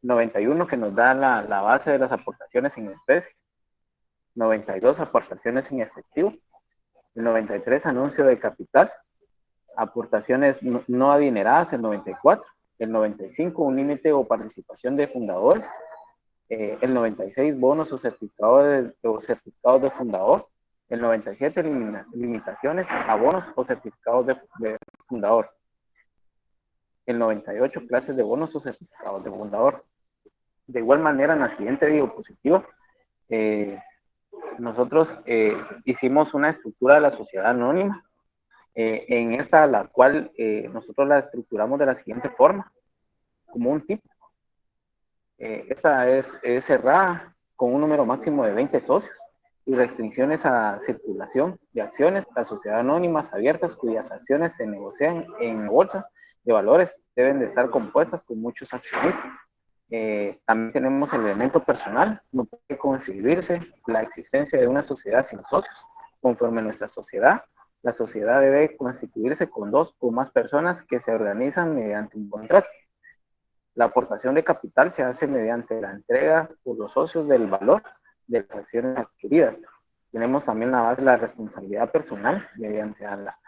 91 que nos da la base de las aportaciones en especie, 92 aportaciones en efectivo, el 93 anuncio de capital, aportaciones no adineradas, el 94, el 95 un límite o participación de fundadores, el 96 bonos o certificados de fundador, el 97 limitaciones a bonos o certificados de fundador, el 98 clases de bonos o certificados de fundador. De igual manera, en la siguiente diapositiva, nosotros hicimos una estructura de la sociedad anónima, en esta la cual nosotros la estructuramos de la siguiente forma, como un tipo. Esta es cerrada con un número máximo de 20 socios y restricciones a circulación de acciones. Las sociedades anónimas abiertas cuyas acciones se negocian en bolsa de valores deben de estar compuestas con muchos accionistas. También tenemos el elemento personal. No puede concebirse la existencia de una sociedad sin socios. Conforme a nuestra sociedad, la sociedad debe constituirse con 2 o más personas que se organizan mediante un contrato. La aportación de capital se hace mediante la entrega por los socios del valor de las acciones adquiridas. Tenemos también la base de la responsabilidad personal mediante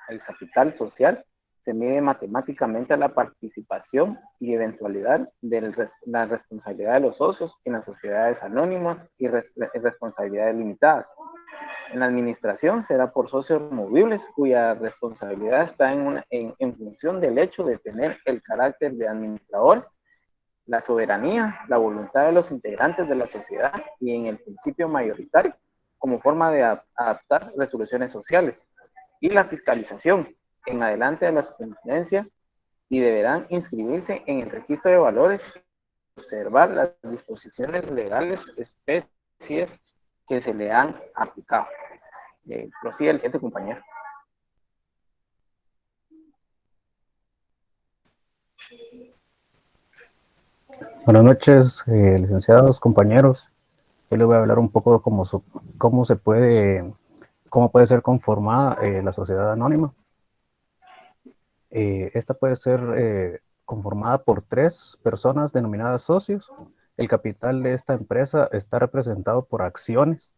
el capital social. Se mide matemáticamente la participación y eventualidad de la responsabilidad de los socios en las sociedades anónimas y responsabilidades limitadas. En la administración será por socios removibles cuya responsabilidad está en función del hecho de tener el carácter de administradores, la soberanía, la voluntad de los integrantes de la sociedad y en el principio mayoritario como forma de adaptar resoluciones sociales, y la fiscalización en adelante de la superintendencia, y deberán inscribirse en el registro de valores, observar las disposiciones legales especies que se le han aplicado. Prosigue el siguiente compañero. Buenas noches, licenciados, compañeros. Yo les voy a hablar un poco de cómo puede ser conformada la sociedad anónima. Esta puede ser conformada por 3 personas denominadas socios. El capital de esta empresa está representado por acciones.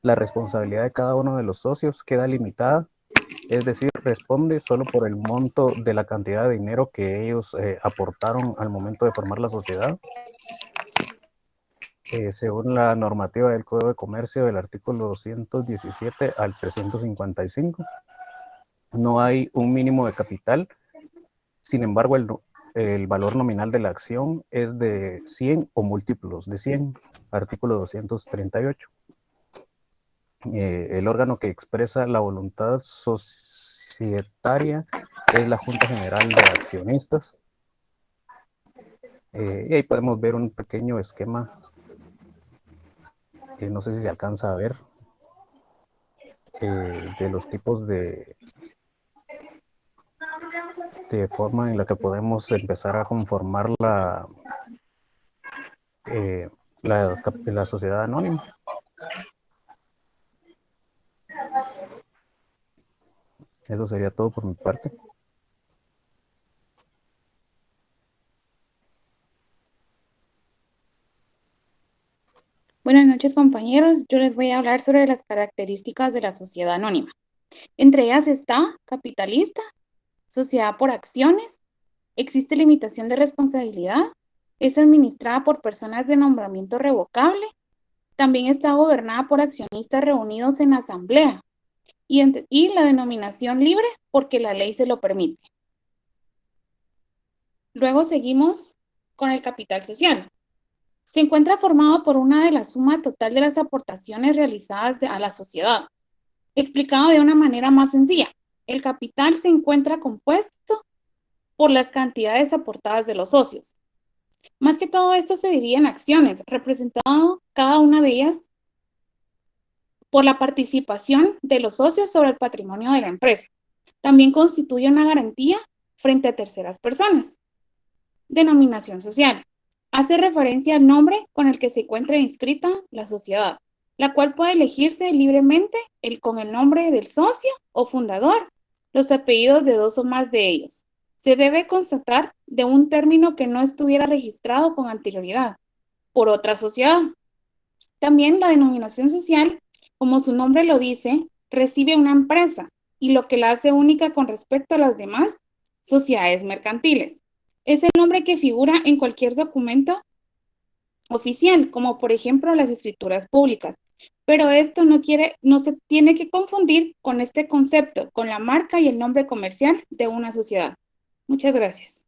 La responsabilidad de cada uno de los socios queda limitada, es decir, responde solo por el monto de la cantidad de dinero que ellos aportaron al momento de formar la sociedad. Según la normativa del Código de Comercio del artículo 217 al 355, no hay un mínimo de capital. Sin embargo, el valor nominal de la acción es de 100 o múltiplos de 100, artículo 238. El órgano que expresa la voluntad societaria es la Junta General de Accionistas. Y ahí podemos ver un pequeño esquema, no sé si se alcanza a ver, de los tipos de forma en la que podemos empezar a conformar la sociedad anónima. Eso sería todo por mi parte. Buenas noches, compañeros. Yo les voy a hablar sobre las características de la sociedad anónima. Entre ellas está capitalista, sociedad por acciones, existe limitación de responsabilidad, es administrada por personas de nombramiento revocable, también está gobernada por accionistas reunidos en asamblea y la denominación libre porque la ley se lo permite. Luego seguimos con el capital social. Se encuentra formado por una de la suma total de las aportaciones realizadas a la sociedad. Explicado de una manera más sencilla, el capital se encuentra compuesto por las cantidades aportadas de los socios. Más que todo esto se divide en acciones, representado cada una de ellas por la participación de los socios sobre el patrimonio de la empresa. También constituye una garantía frente a terceras personas. Denominación social. Hace referencia al nombre con el que se encuentra inscrita la sociedad, la cual puede elegirse libremente con el nombre del socio o fundador, los apellidos de dos o más de ellos. Se debe constatar de un término que no estuviera registrado con anterioridad por otra sociedad. También la denominación social, como su nombre lo dice, recibe una empresa y lo que la hace única con respecto a las demás sociedades mercantiles. Es el nombre que figura en cualquier documento oficial, como por ejemplo las escrituras públicas. Pero esto no se tiene que confundir con este concepto, con la marca y el nombre comercial de una sociedad. Muchas gracias.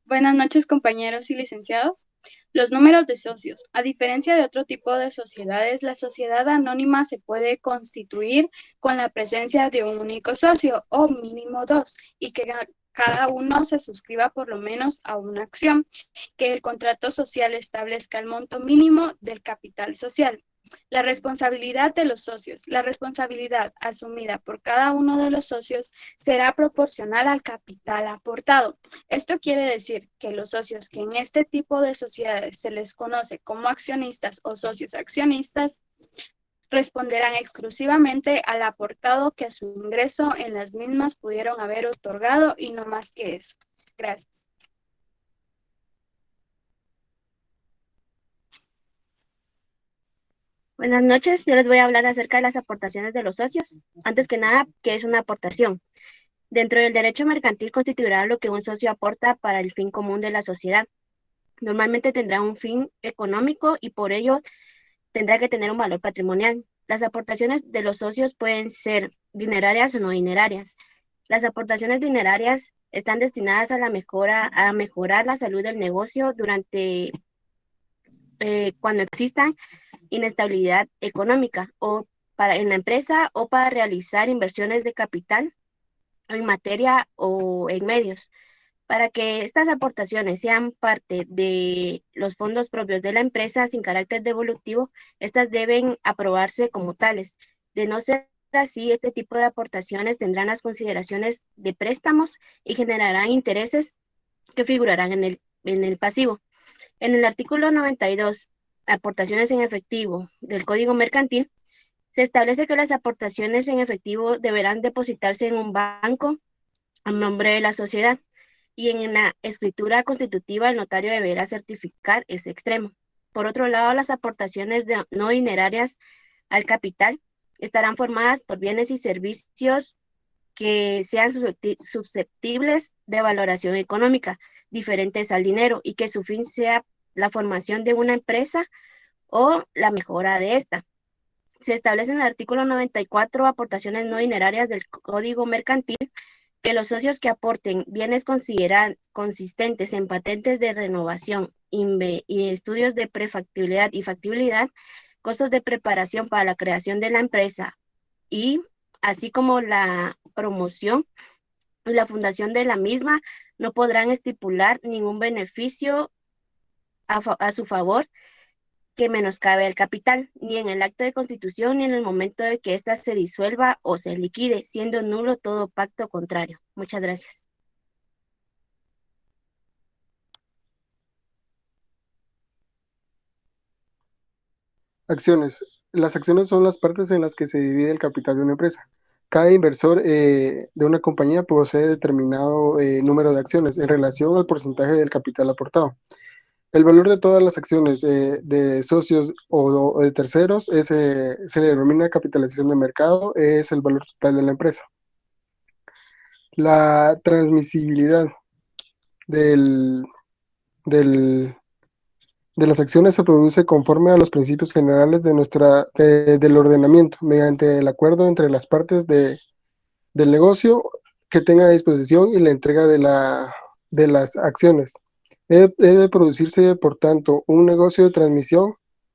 Buenas noches, compañeros y licenciados. Los números de socios. A diferencia de otro tipo de sociedades, la sociedad anónima se puede constituir con la presencia de un único socio o mínimo dos y que cada uno se suscriba por lo menos a una acción, que el contrato social establezca el monto mínimo del capital social. La responsabilidad de los socios. La responsabilidad asumida por cada uno de los socios será proporcional al capital aportado. Esto quiere decir que los socios que en este tipo de sociedades se les conoce como accionistas o socios accionistas responderán exclusivamente al aportado que a su ingreso en las mismas pudieron haber otorgado y no más que eso. Gracias. Buenas noches, yo les voy a hablar acerca de las aportaciones de los socios. Antes que nada, ¿qué es una aportación? Dentro del derecho mercantil constituirá lo que un socio aporta para el fin común de la sociedad. Normalmente tendrá un fin económico y por ello tendrá que tener un valor patrimonial. Las aportaciones de los socios pueden ser dinerarias o no dinerarias. Las aportaciones dinerarias están destinadas a mejorar la salud del negocio durante cuando existan inestabilidad económica o en la empresa o para realizar inversiones de capital en materia o en medios. Para que estas aportaciones sean parte de los fondos propios de la empresa sin carácter devolutivo, estas deben aprobarse como tales. De no ser así, este tipo de aportaciones tendrán las consideraciones de préstamos y generarán intereses que figurarán en el pasivo. En el artículo 92, aportaciones en efectivo del Código Mercantil, se establece que las aportaciones en efectivo deberán depositarse en un banco a nombre de la sociedad y en la escritura constitutiva el notario deberá certificar ese extremo. Por otro lado, las aportaciones no dinerarias al capital estarán formadas por bienes y servicios que sean susceptibles de valoración económica, diferentes al dinero, y que su fin sea la formación de una empresa o la mejora de esta. Se establece en el artículo 94 aportaciones no dinerarias del Código Mercantil que los socios que aporten bienes consistentes en patentes de renovación y estudios de prefactibilidad y factibilidad, costos de preparación para la creación de la empresa y así como la promoción y la fundación de la misma, no podrán estipular ningún beneficio a su favor que menoscabe el capital, ni en el acto de constitución, ni en el momento de que ésta se disuelva o se liquide, siendo nulo todo pacto contrario. Muchas gracias. Acciones. Las acciones son las partes en las que se divide el capital de una empresa. Cada inversor de una compañía posee determinado número de acciones en relación al porcentaje del capital aportado. El valor de todas las acciones de socios o de terceros se le denomina capitalización de mercado, es el valor total de la empresa. La transmisibilidad del, del, de las acciones se produce conforme a los principios generales del ordenamiento, mediante el acuerdo entre las partes del negocio que tenga a disposición y la entrega de las acciones. Debe producirse, por tanto, un negocio de transmisión,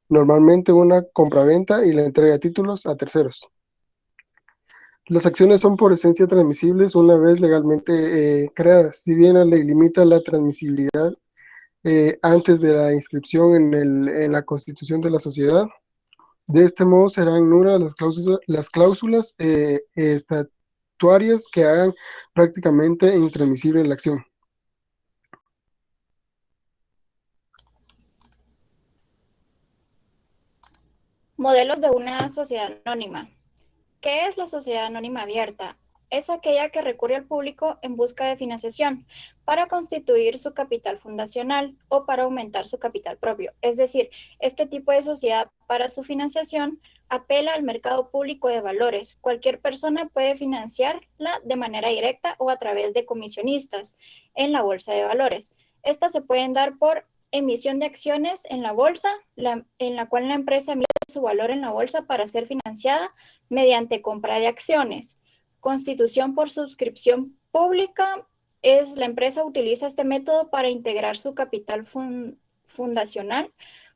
normalmente una compraventa y la entrega de títulos a terceros. Las acciones son por esencia transmisibles una vez legalmente creadas. Si bien la ley limita la transmisibilidad antes de la inscripción en la constitución de la sociedad, de este modo serán nulas las cláusulas estatuarias que hagan prácticamente intransmisible la acción. Modelos de una sociedad anónima. ¿Qué es la sociedad anónima abierta? Es aquella que recurre al público en busca de financiación para constituir su capital fundacional o para aumentar su capital propio. Es decir, este tipo de sociedad para su financiación apela al mercado público de valores. Cualquier persona puede financiarla de manera directa o a través de comisionistas en la bolsa de valores. Estas se pueden dar por emisión de acciones en la bolsa, en la cual la empresa emite su valor en la bolsa para ser financiada mediante compra de acciones. Constitución por suscripción pública es la empresa utiliza este método para integrar su capital fundacional.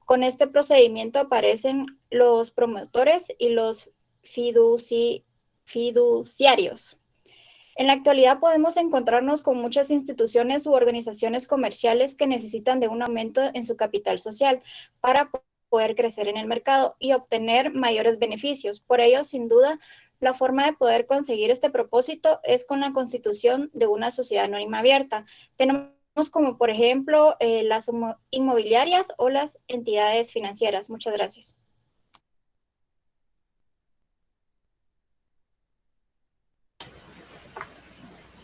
Con este procedimiento aparecen los promotores y los fiduciarios. En la actualidad podemos encontrarnos con muchas instituciones u organizaciones comerciales que necesitan de un aumento en su capital social para poder crecer en el mercado y obtener mayores beneficios. Por ello, sin duda, la forma de poder conseguir este propósito es con la constitución de una sociedad anónima abierta. Tenemos como, por ejemplo, las inmobiliarias o las entidades financieras. Muchas gracias.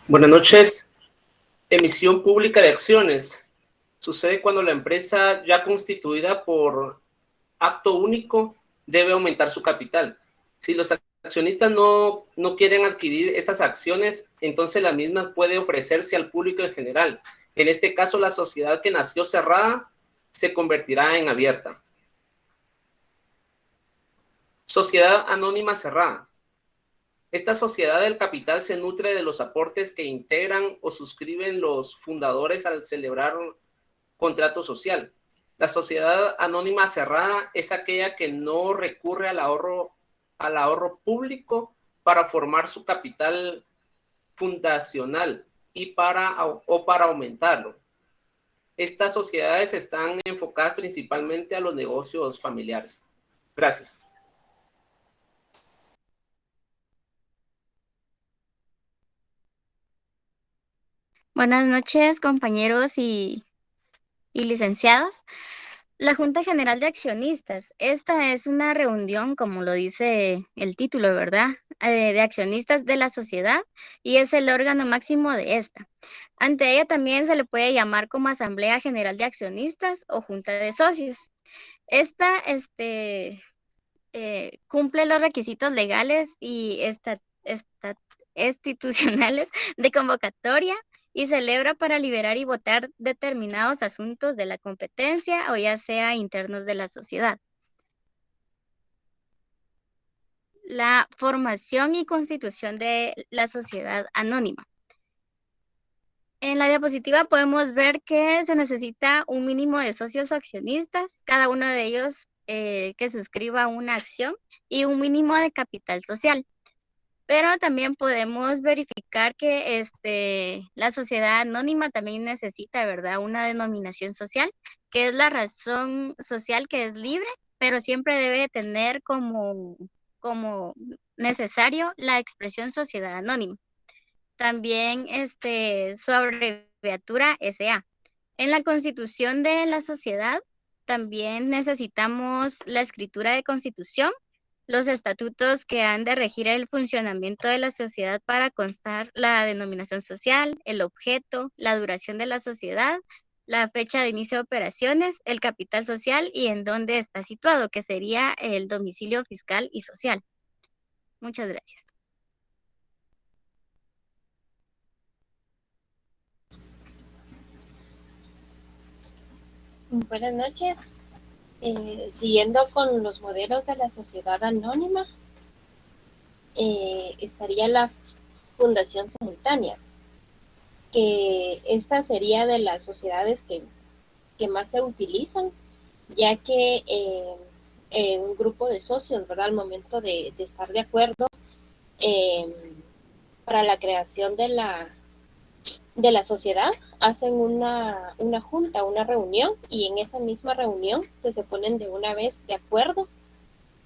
Buenas noches. Emisión pública de acciones. Sucede cuando la empresa ya constituida por acto único debe aumentar su capital. Si los accionistas no quieren adquirir estas acciones, entonces la misma puede ofrecerse al público en general. En este caso, la sociedad que nació cerrada se convertirá en abierta. Sociedad anónima cerrada. Esta sociedad del capital se nutre de los aportes que integran o suscriben los fundadores al celebrar un contrato social. La sociedad anónima cerrada es aquella que no recurre al ahorro público para formar su capital fundacional o para aumentarlo. Estas sociedades están enfocadas principalmente a los negocios familiares. Gracias. Buenas noches, compañeros y licenciados. La Junta General de Accionistas. Esta es una reunión, como lo dice el título, ¿verdad? De accionistas de la sociedad y es el órgano máximo de esta. Ante ella también se le puede llamar como Asamblea General de Accionistas o Junta de Socios. Esta cumple los requisitos legales y institucionales de convocatoria y celebra para liberar y votar determinados asuntos de la competencia o ya sea internos de la sociedad. La formación y constitución de la sociedad anónima. En la diapositiva podemos ver que se necesita un mínimo de socios accionistas, cada uno de ellos que suscriba una acción y un mínimo de capital social. Pero también podemos verificar que la sociedad anónima también necesita, ¿verdad?, una denominación social, que es la razón social que es libre, pero siempre debe tener como necesario la expresión sociedad anónima. También su abreviatura SA. En la constitución de la sociedad también necesitamos la escritura de constitución, los estatutos que han de regir el funcionamiento de la sociedad para constar la denominación social, el objeto, la duración de la sociedad, la fecha de inicio de operaciones, el capital social y en dónde está situado, que sería el domicilio fiscal y social. Muchas gracias. Buenas noches. Siguiendo con los modelos de la sociedad anónima, estaría la fundación simultánea, que esta sería de las sociedades que más se utilizan, ya que un grupo de socios, ¿verdad?, al momento de estar de acuerdo para la creación de la sociedad, hacen una junta, una reunión, y en esa misma reunión pues, se ponen de una vez de acuerdo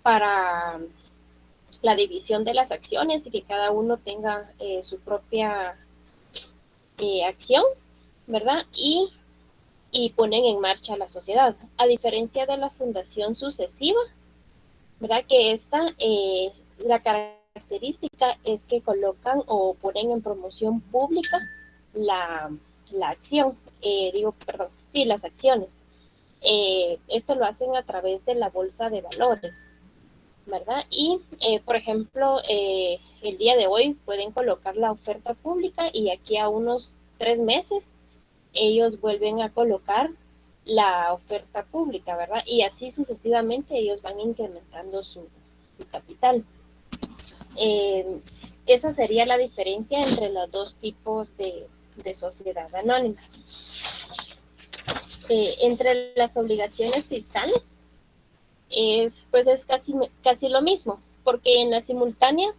para la división de las acciones y que cada uno tenga su propia acción, ¿verdad? Y ponen en marcha la sociedad. A diferencia de la fundación sucesiva, ¿verdad? Que esta, la característica es que colocan o ponen en promoción pública la acción, las acciones. Esto lo hacen a través de la bolsa de valores, ¿verdad? Y, por ejemplo, el día de hoy pueden colocar la oferta pública y aquí a unos 3 meses ellos vuelven a colocar la oferta pública, ¿verdad? Y así sucesivamente ellos van incrementando su capital. Esa sería la diferencia entre los dos tipos de sociedad anónima. Entre las obligaciones fiscales, es casi lo mismo, porque en la simultánea,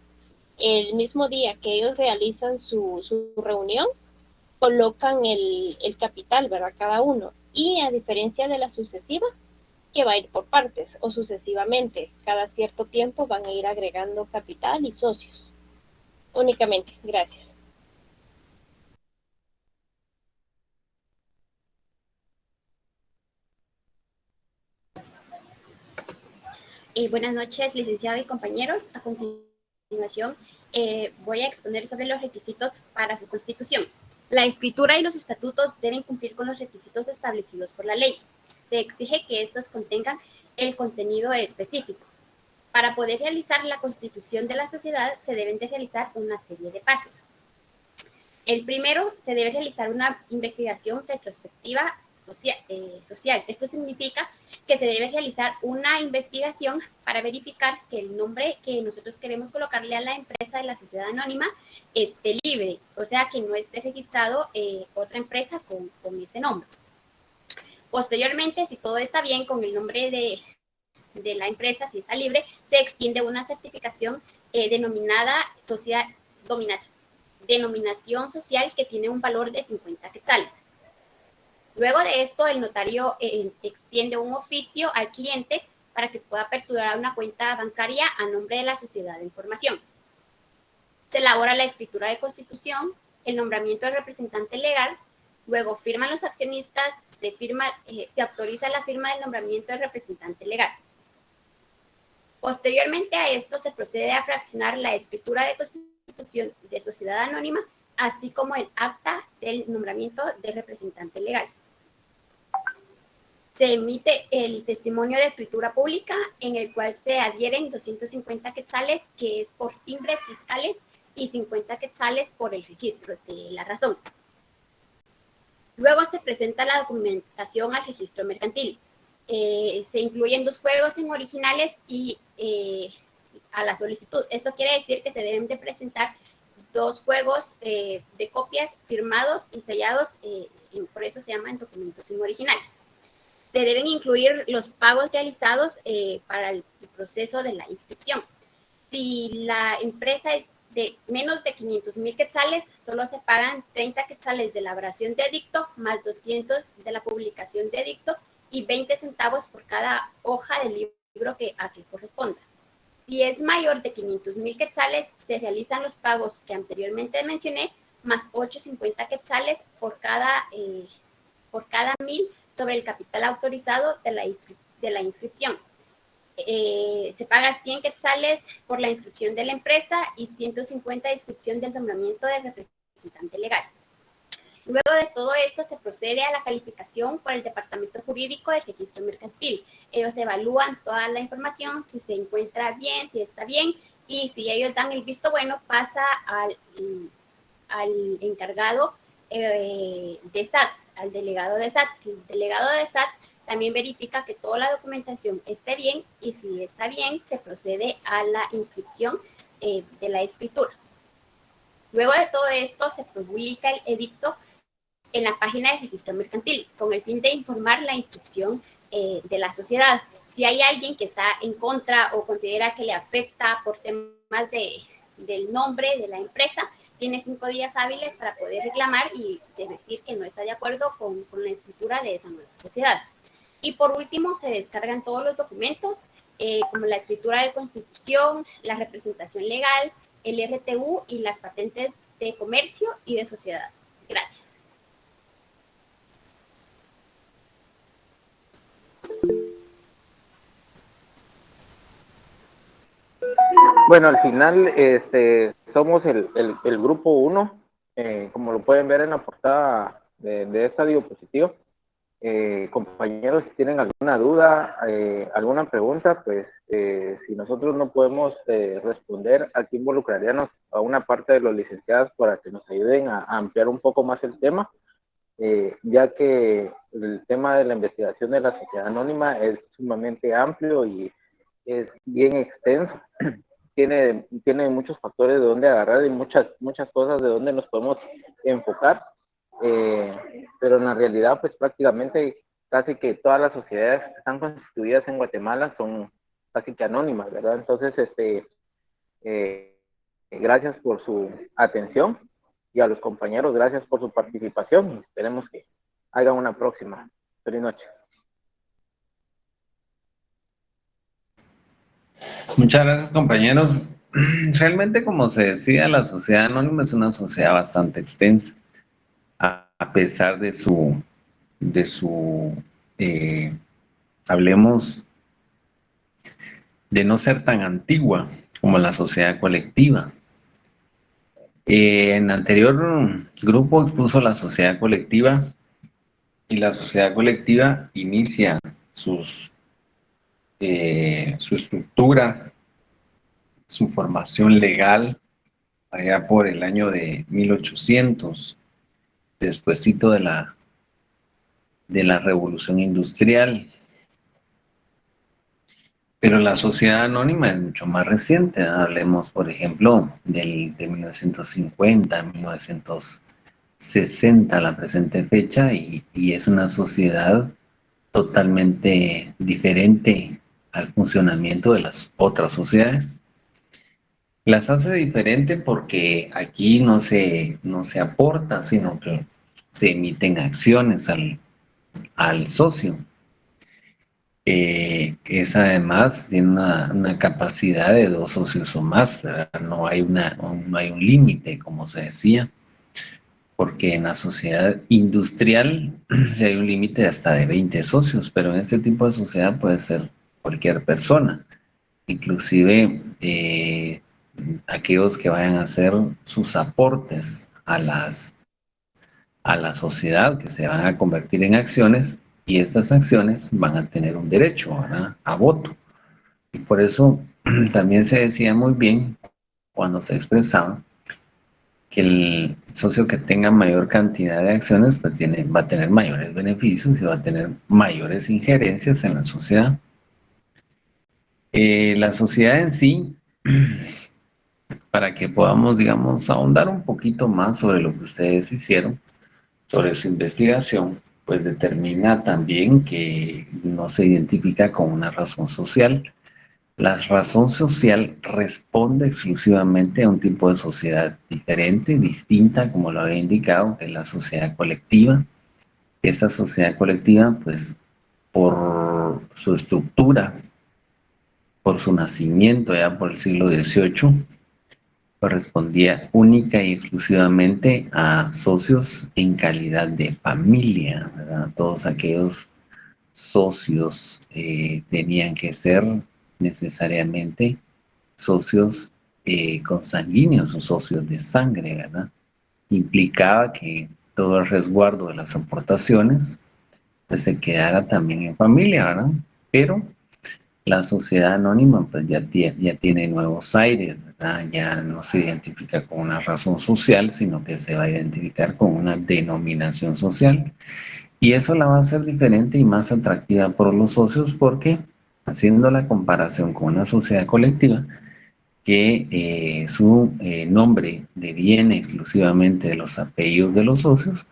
el mismo día que ellos realizan su reunión, colocan el capital, ¿verdad? Cada uno. Y a diferencia de la sucesiva, que va a ir por partes o sucesivamente, cada cierto tiempo van a ir agregando capital y socios. Únicamente, gracias. Buenas noches, licenciado y compañeros. A continuación, voy a exponer sobre los requisitos para su constitución. La escritura y los estatutos deben cumplir con los requisitos establecidos por la ley. Se exige que estos contengan el contenido específico. Para poder realizar la constitución de la sociedad, se deben de realizar una serie de pasos. El primero, se debe realizar una investigación retrospectiva social. Esto significa que se debe realizar una investigación para verificar que el nombre que nosotros queremos colocarle a la empresa de la sociedad anónima esté libre, o sea, que no esté registrado otra empresa con ese nombre. Posteriormente, si todo está bien con el nombre de la empresa, si está libre, se extiende una certificación denominada denominación social, que tiene un valor de 50 quetzales. Luego de esto, el notario extiende un oficio al cliente para que pueda aperturar una cuenta bancaria a nombre de la sociedad de información. Se elabora la escritura de constitución, el nombramiento del representante legal, luego firman los accionistas, se autoriza la firma del nombramiento del representante legal. Posteriormente a esto se procede a fraccionar la escritura de constitución de sociedad anónima, así como el acta del nombramiento del representante legal. Se emite el testimonio de escritura pública, en el cual se adhieren 250 quetzales, que es por timbres fiscales, y 50 quetzales por el registro de la razón. Luego se presenta la documentación al registro mercantil. Se incluyen 2 juegos en originales y a la solicitud. Esto quiere decir que se deben de presentar 2 juegos de copias firmados y sellados, por eso se llaman documentos originales. Se deben incluir los pagos realizados para el proceso de la inscripción. Si la empresa es de menos de 500,000 quetzales, solo se pagan 30 quetzales de elaboración de edicto, más 200 de la publicación de edicto y 20 centavos por cada hoja del libro a que corresponda. Si es mayor de 500,000 quetzales, se realizan los pagos que anteriormente mencioné, más 850 quetzales por cada 1,000 sobre el capital autorizado de la inscripción. Se paga 100 quetzales por la inscripción de la empresa y 150 de inscripción del nombramiento del representante legal. Luego de todo esto se procede a la calificación por el Departamento Jurídico del Registro Mercantil. Ellos evalúan toda la información, si se encuentra bien, si está bien, y si ellos dan el visto bueno, pasa al encargado de SAT, al delegado de SAT. El delegado de SAT también verifica que toda la documentación esté bien, y si está bien, se procede a la inscripción de la escritura. Luego de todo esto, se publica el edicto en la página del registro mercantil, con el fin de informar la inscripción de la sociedad. Si hay alguien que está en contra o considera que le afecta por temas del nombre de la empresa, tiene 5 días hábiles para poder reclamar y decir que no está de acuerdo con la escritura de esa nueva sociedad. Y por último, se descargan todos los documentos, como la escritura de constitución, la representación legal, el RTU y las patentes de comercio y de sociedad. Gracias. Bueno, al final somos el grupo 1, como lo pueden ver en la portada de esta diapositiva. Compañeros, si tienen alguna duda, alguna pregunta, pues si nosotros no podemos responder, aquí involucraríamos a una parte de los licenciados para que nos ayuden a ampliar un poco más el tema, ya que el tema de la investigación de la sociedad anónima es sumamente amplio y es bien extenso. Tiene muchos factores de donde agarrar y muchas cosas de donde nos podemos enfocar, pero en la realidad pues prácticamente casi que todas las sociedades que están constituidas en Guatemala son casi que anónimas, ¿verdad? Entonces, gracias por su atención, y a los compañeros gracias por su participación, y esperemos que hagan una próxima. Feliz noche. Muchas gracias, compañeros. Realmente, como se decía, la sociedad anónima es una sociedad bastante extensa, a pesar de su hablemos de no ser tan antigua como la sociedad colectiva. En anterior grupo expuso la sociedad colectiva, y la sociedad colectiva inicia su estructura, su formación legal allá por el año de 1800, despuesito de la Revolución Industrial. Pero la sociedad anónima es mucho más reciente. Hablemos, por ejemplo, de 1950, 1960, la presente fecha, y es una sociedad totalmente diferente al funcionamiento de las otras sociedades. Las hace diferente porque aquí no se aporta, sino que se emiten acciones al socio. Es además, tiene una capacidad de 2 socios o más, ¿verdad? No hay un límite, como se decía, porque en la sociedad industrial hay un límite hasta de 20 socios, pero en este tipo de sociedad puede ser cualquier persona, inclusive aquellos que vayan a hacer sus aportes a la sociedad, que se van a convertir en acciones, y estas acciones van a tener un derecho, ¿verdad?, a voto. Y por eso también se decía muy bien cuando se expresaba que el socio que tenga mayor cantidad de acciones pues va a tener mayores beneficios y va a tener mayores injerencias en la sociedad. La sociedad en sí para que podamos, digamos, ahondar un poquito más sobre lo que ustedes hicieron, sobre su investigación, pues determina también que no se identifica con una razón social. La razón social responde exclusivamente a un tipo de sociedad diferente, distinta, como lo había indicado, que es la sociedad colectiva. Esta sociedad colectiva, pues, por su estructura, por su nacimiento ya por el siglo XVIII, correspondía única y exclusivamente a socios en calidad de familia, ¿verdad? Todos aquellos socios tenían que ser necesariamente socios consanguíneos o socios de sangre, ¿verdad? Implicaba que todo el resguardo de las aportaciones pues se quedara también en familia, ¿verdad? Pero la sociedad anónima pues ya tiene nuevos aires, ¿verdad? Ya no se identifica con una razón social, sino que se va a identificar con una denominación social. Y eso la va a hacer diferente y más atractiva por los socios porque, haciendo la comparación con una sociedad colectiva, que su nombre deviene exclusivamente de los apellidos de los socios,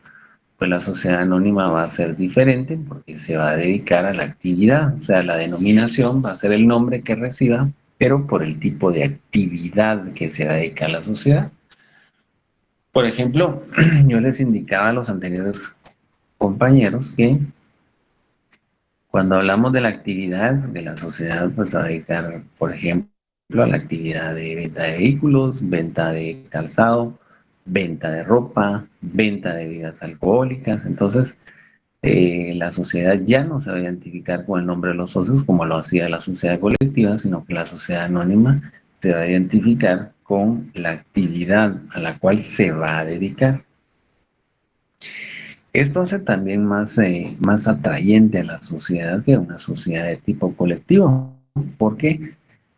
pues la sociedad anónima va a ser diferente porque se va a dedicar a la actividad, o sea, la denominación va a ser el nombre que reciba, pero por el tipo de actividad que se va a dedicar a la sociedad. Por ejemplo, yo les indicaba a los anteriores compañeros que cuando hablamos de la actividad de la sociedad, pues se va a dedicar, por ejemplo, a la actividad de venta de vehículos, venta de calzado, venta de ropa, venta de bebidas alcohólicas. Entonces, la sociedad ya no se va a identificar con el nombre de los socios como lo hacía la sociedad colectiva, sino que la sociedad anónima se va a identificar con la actividad a la cual se va a dedicar. Esto hace también más atrayente a la sociedad que una sociedad de tipo colectivo, porque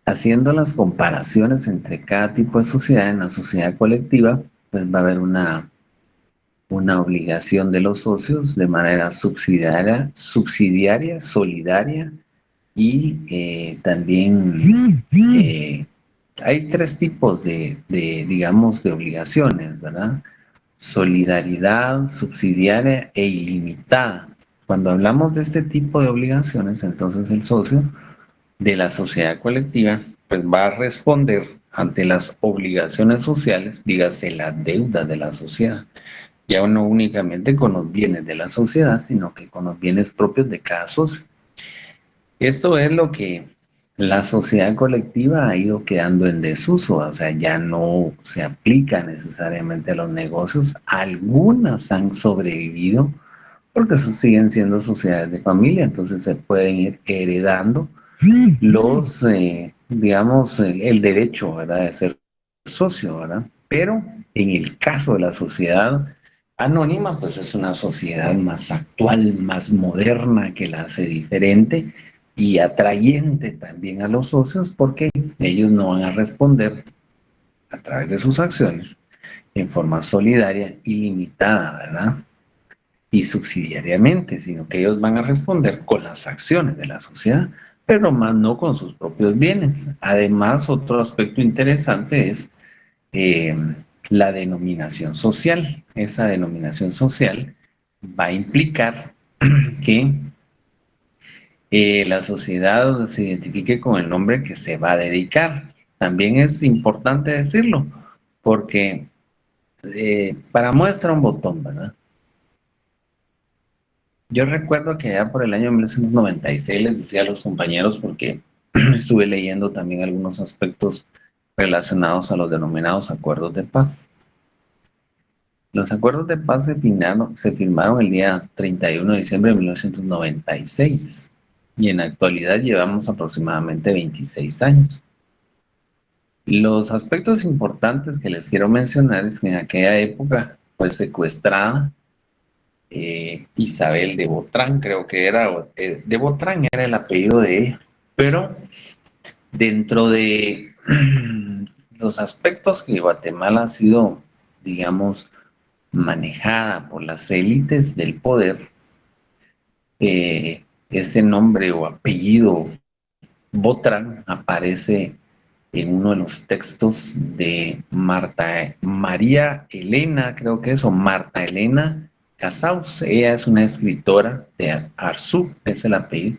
haciendo las comparaciones entre cada tipo de sociedad, en la sociedad colectiva, pues va a haber una obligación de los socios de manera subsidiaria, solidaria y también hay tres tipos digamos, de obligaciones, ¿verdad? Solidaridad, subsidiaria e ilimitada. Cuando hablamos de este tipo de obligaciones, entonces el socio de la sociedad colectiva pues va a responder ante las obligaciones sociales, dígase las deudas de la sociedad, ya no únicamente con los bienes de la sociedad, sino que con los bienes propios de cada socio. Esto es lo que la sociedad colectiva ha ido quedando en desuso, o sea, ya no se aplica necesariamente a los negocios. Algunas han sobrevivido porque siguen siendo sociedades de familia, entonces se pueden ir heredando los, digamos, el derecho, ¿verdad?, de ser socio, ¿verdad? Pero en el caso de la sociedad anónima, pues es una sociedad más actual, más moderna, que la hace diferente y atrayente también a los socios porque ellos no van a responder a través de sus acciones en forma solidaria y limitada, ¿verdad? Y subsidiariamente, sino que ellos van a responder con las acciones de la sociedad, pero más no con sus propios bienes. Además, otro aspecto interesante es la denominación social. Esa denominación social va a implicar que la sociedad se identifique con el nombre que se va a dedicar. También es importante decirlo, porque para muestra un botón, ¿verdad? Yo recuerdo que ya por el año 1996 les decía a los compañeros, porque estuve leyendo también algunos aspectos relacionados a los denominados acuerdos de paz. Los acuerdos de paz se firmaron el día 31 de diciembre de 1996 y en la actualidad llevamos aproximadamente 26 años. Los aspectos importantes que les quiero mencionar es que en aquella época fue secuestrada Isabel de Botrán, creo que era, de Botrán era el apellido de ella, pero dentro de los aspectos que Guatemala ha sido, digamos, manejada por las élites del poder, ese nombre o apellido Botrán aparece en uno de los textos de María Elena, creo que es, o Marta Elena Casaus. Ella es una escritora de Arzú, es el apellido.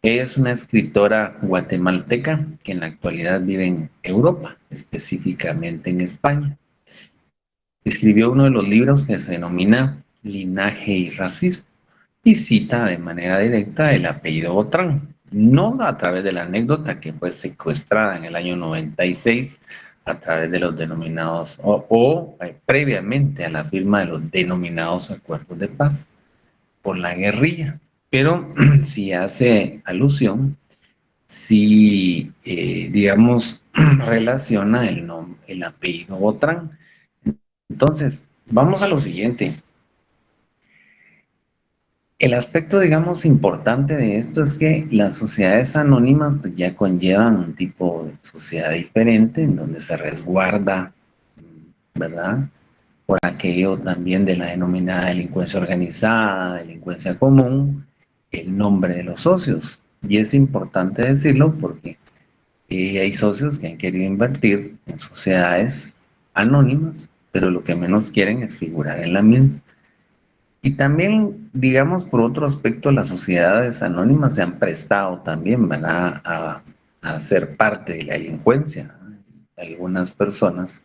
Ella es una escritora guatemalteca que en la actualidad vive en Europa, específicamente en España. Escribió uno de los libros que se denomina Linaje y Racismo y cita de manera directa el apellido Botrán, no a través de la anécdota que fue secuestrada en el año 96 a través de los denominados, previamente a la firma de los denominados acuerdos de paz por la guerrilla, pero sí hace alusión, sí, digamos, relaciona el apellido Botrán. Entonces, vamos a lo siguiente. El aspecto, digamos, importante de esto es que las sociedades anónimas pues, ya conllevan un tipo de sociedad diferente en donde se resguarda, ¿verdad?, por aquello también de la denominada delincuencia organizada, delincuencia común, el nombre de los socios. Y es importante decirlo porque hay socios que han querido invertir en sociedades anónimas, pero lo que menos quieren es figurar en la misma. Y también, digamos, por otro aspecto, las sociedades anónimas se han prestado también, ¿verdad?, a ser parte de la delincuencia. Algunas personas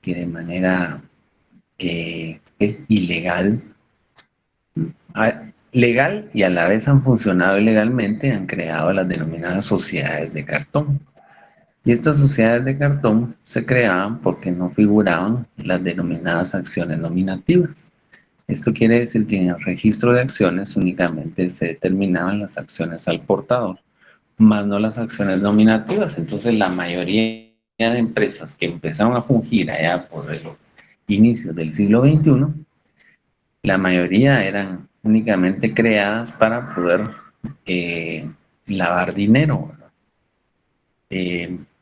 que de manera ilegal, legal y a la vez han funcionado ilegalmente, han creado las denominadas sociedades de cartón. Y estas sociedades de cartón se creaban porque no figuraban las denominadas acciones nominativas. Esto quiere decir que en el registro de acciones únicamente se determinaban las acciones al portador, más no las acciones nominativas. Entonces la mayoría de empresas que empezaron a fungir allá por el inicio del siglo XXI, la mayoría eran únicamente creadas para poder lavar dinero.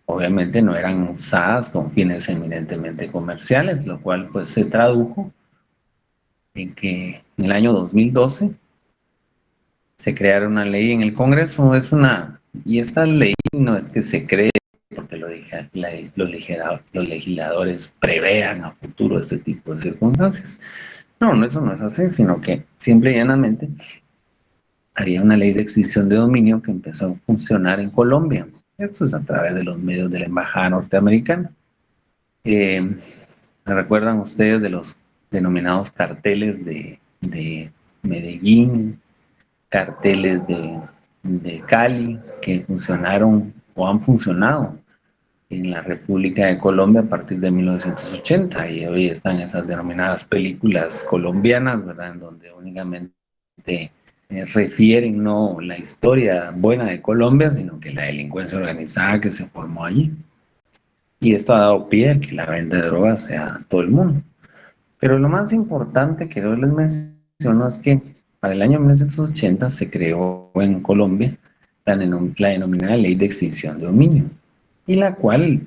Obviamente no eran usadas con fines eminentemente comerciales, lo cual pues se tradujo en que en el año 2012 se creara una ley en el Congreso, y esta ley no es que se cree porque los legisladores prevean a futuro este tipo de circunstancias. No, eso no es así, sino que simple y llanamente había una ley de extinción de dominio que empezó a funcionar en Colombia. Esto es a través de los medios de la embajada norteamericana. ¿Me recuerdan ustedes de los denominados carteles de Medellín, carteles de Cali, que funcionaron o han funcionado en la República de Colombia a partir de 1980? Y hoy están esas denominadas películas colombianas, ¿verdad?, en donde únicamente refieren no la historia buena de Colombia, sino que la delincuencia organizada que se formó allí. Y esto ha dado pie a que la venta de drogas sea todo el mundo. Pero lo más importante que yo les menciono es que para el año 1980 se creó en Colombia la denominada Ley de Extinción de Dominio, y la cual,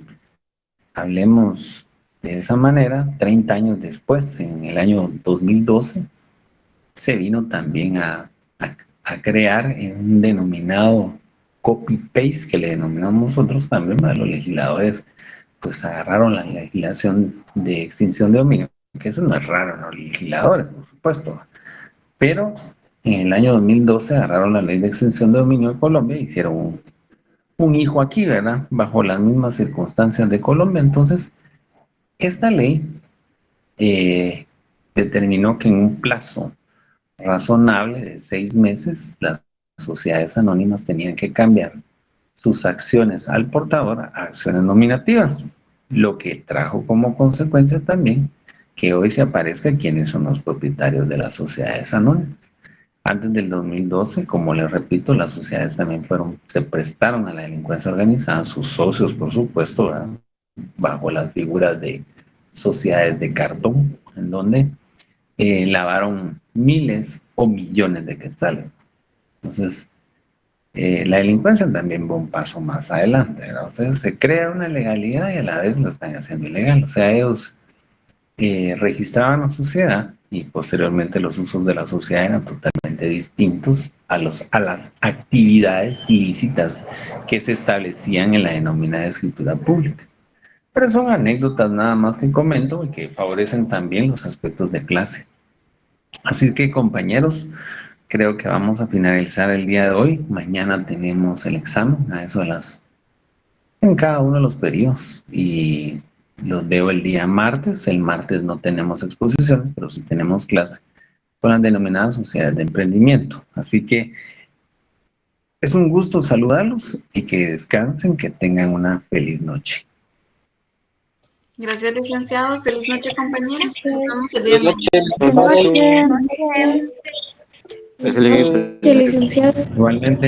hablemos de esa manera, 30 años después, en el año 2012, se vino también a crear un denominado copy-paste, que le denominamos nosotros también, a los legisladores pues agarraron la legislación de extinción de dominio, que eso no es raro en los legisladores, por supuesto, pero en el año 2012 agarraron la ley de extinción de dominio de Colombia e hicieron un hijo aquí, ¿verdad?, bajo las mismas circunstancias de Colombia. Entonces, esta ley determinó que en un plazo razonable de 6 meses, las sociedades anónimas tenían que cambiar sus acciones al portador a acciones nominativas, lo que trajo como consecuencia también que hoy se aparezca quiénes son los propietarios de las sociedades anónimas. Antes del 2012, como les repito, las sociedades también se prestaron a la delincuencia organizada, sus socios, por supuesto, ¿verdad?, bajo las figuras de sociedades de cartón, en donde lavaron miles o millones de quetzales. Entonces, la delincuencia también va un paso más adelante, ¿verdad? O sea, se crea una legalidad y a la vez lo están haciendo ilegal. O sea, ellos registraban la sociedad y posteriormente los usos de la sociedad eran totalmente distintos a las actividades lícitas que se establecían en la denominada escritura pública. Pero son anécdotas nada más que comento y que favorecen también los aspectos de clase. Así que, compañeros, creo que vamos a finalizar el día de hoy. Mañana tenemos el examen a eso en cada uno de los periodos, y los veo el día martes. El martes no tenemos exposiciones, pero sí tenemos clase con las denominadas sociedades de emprendimiento. Así que es un gusto saludarlos y que descansen, que tengan una feliz noche. Gracias, licenciado. Feliz noche, compañeros. Nos vemos el día de mañana. Buenas noches. Igualmente.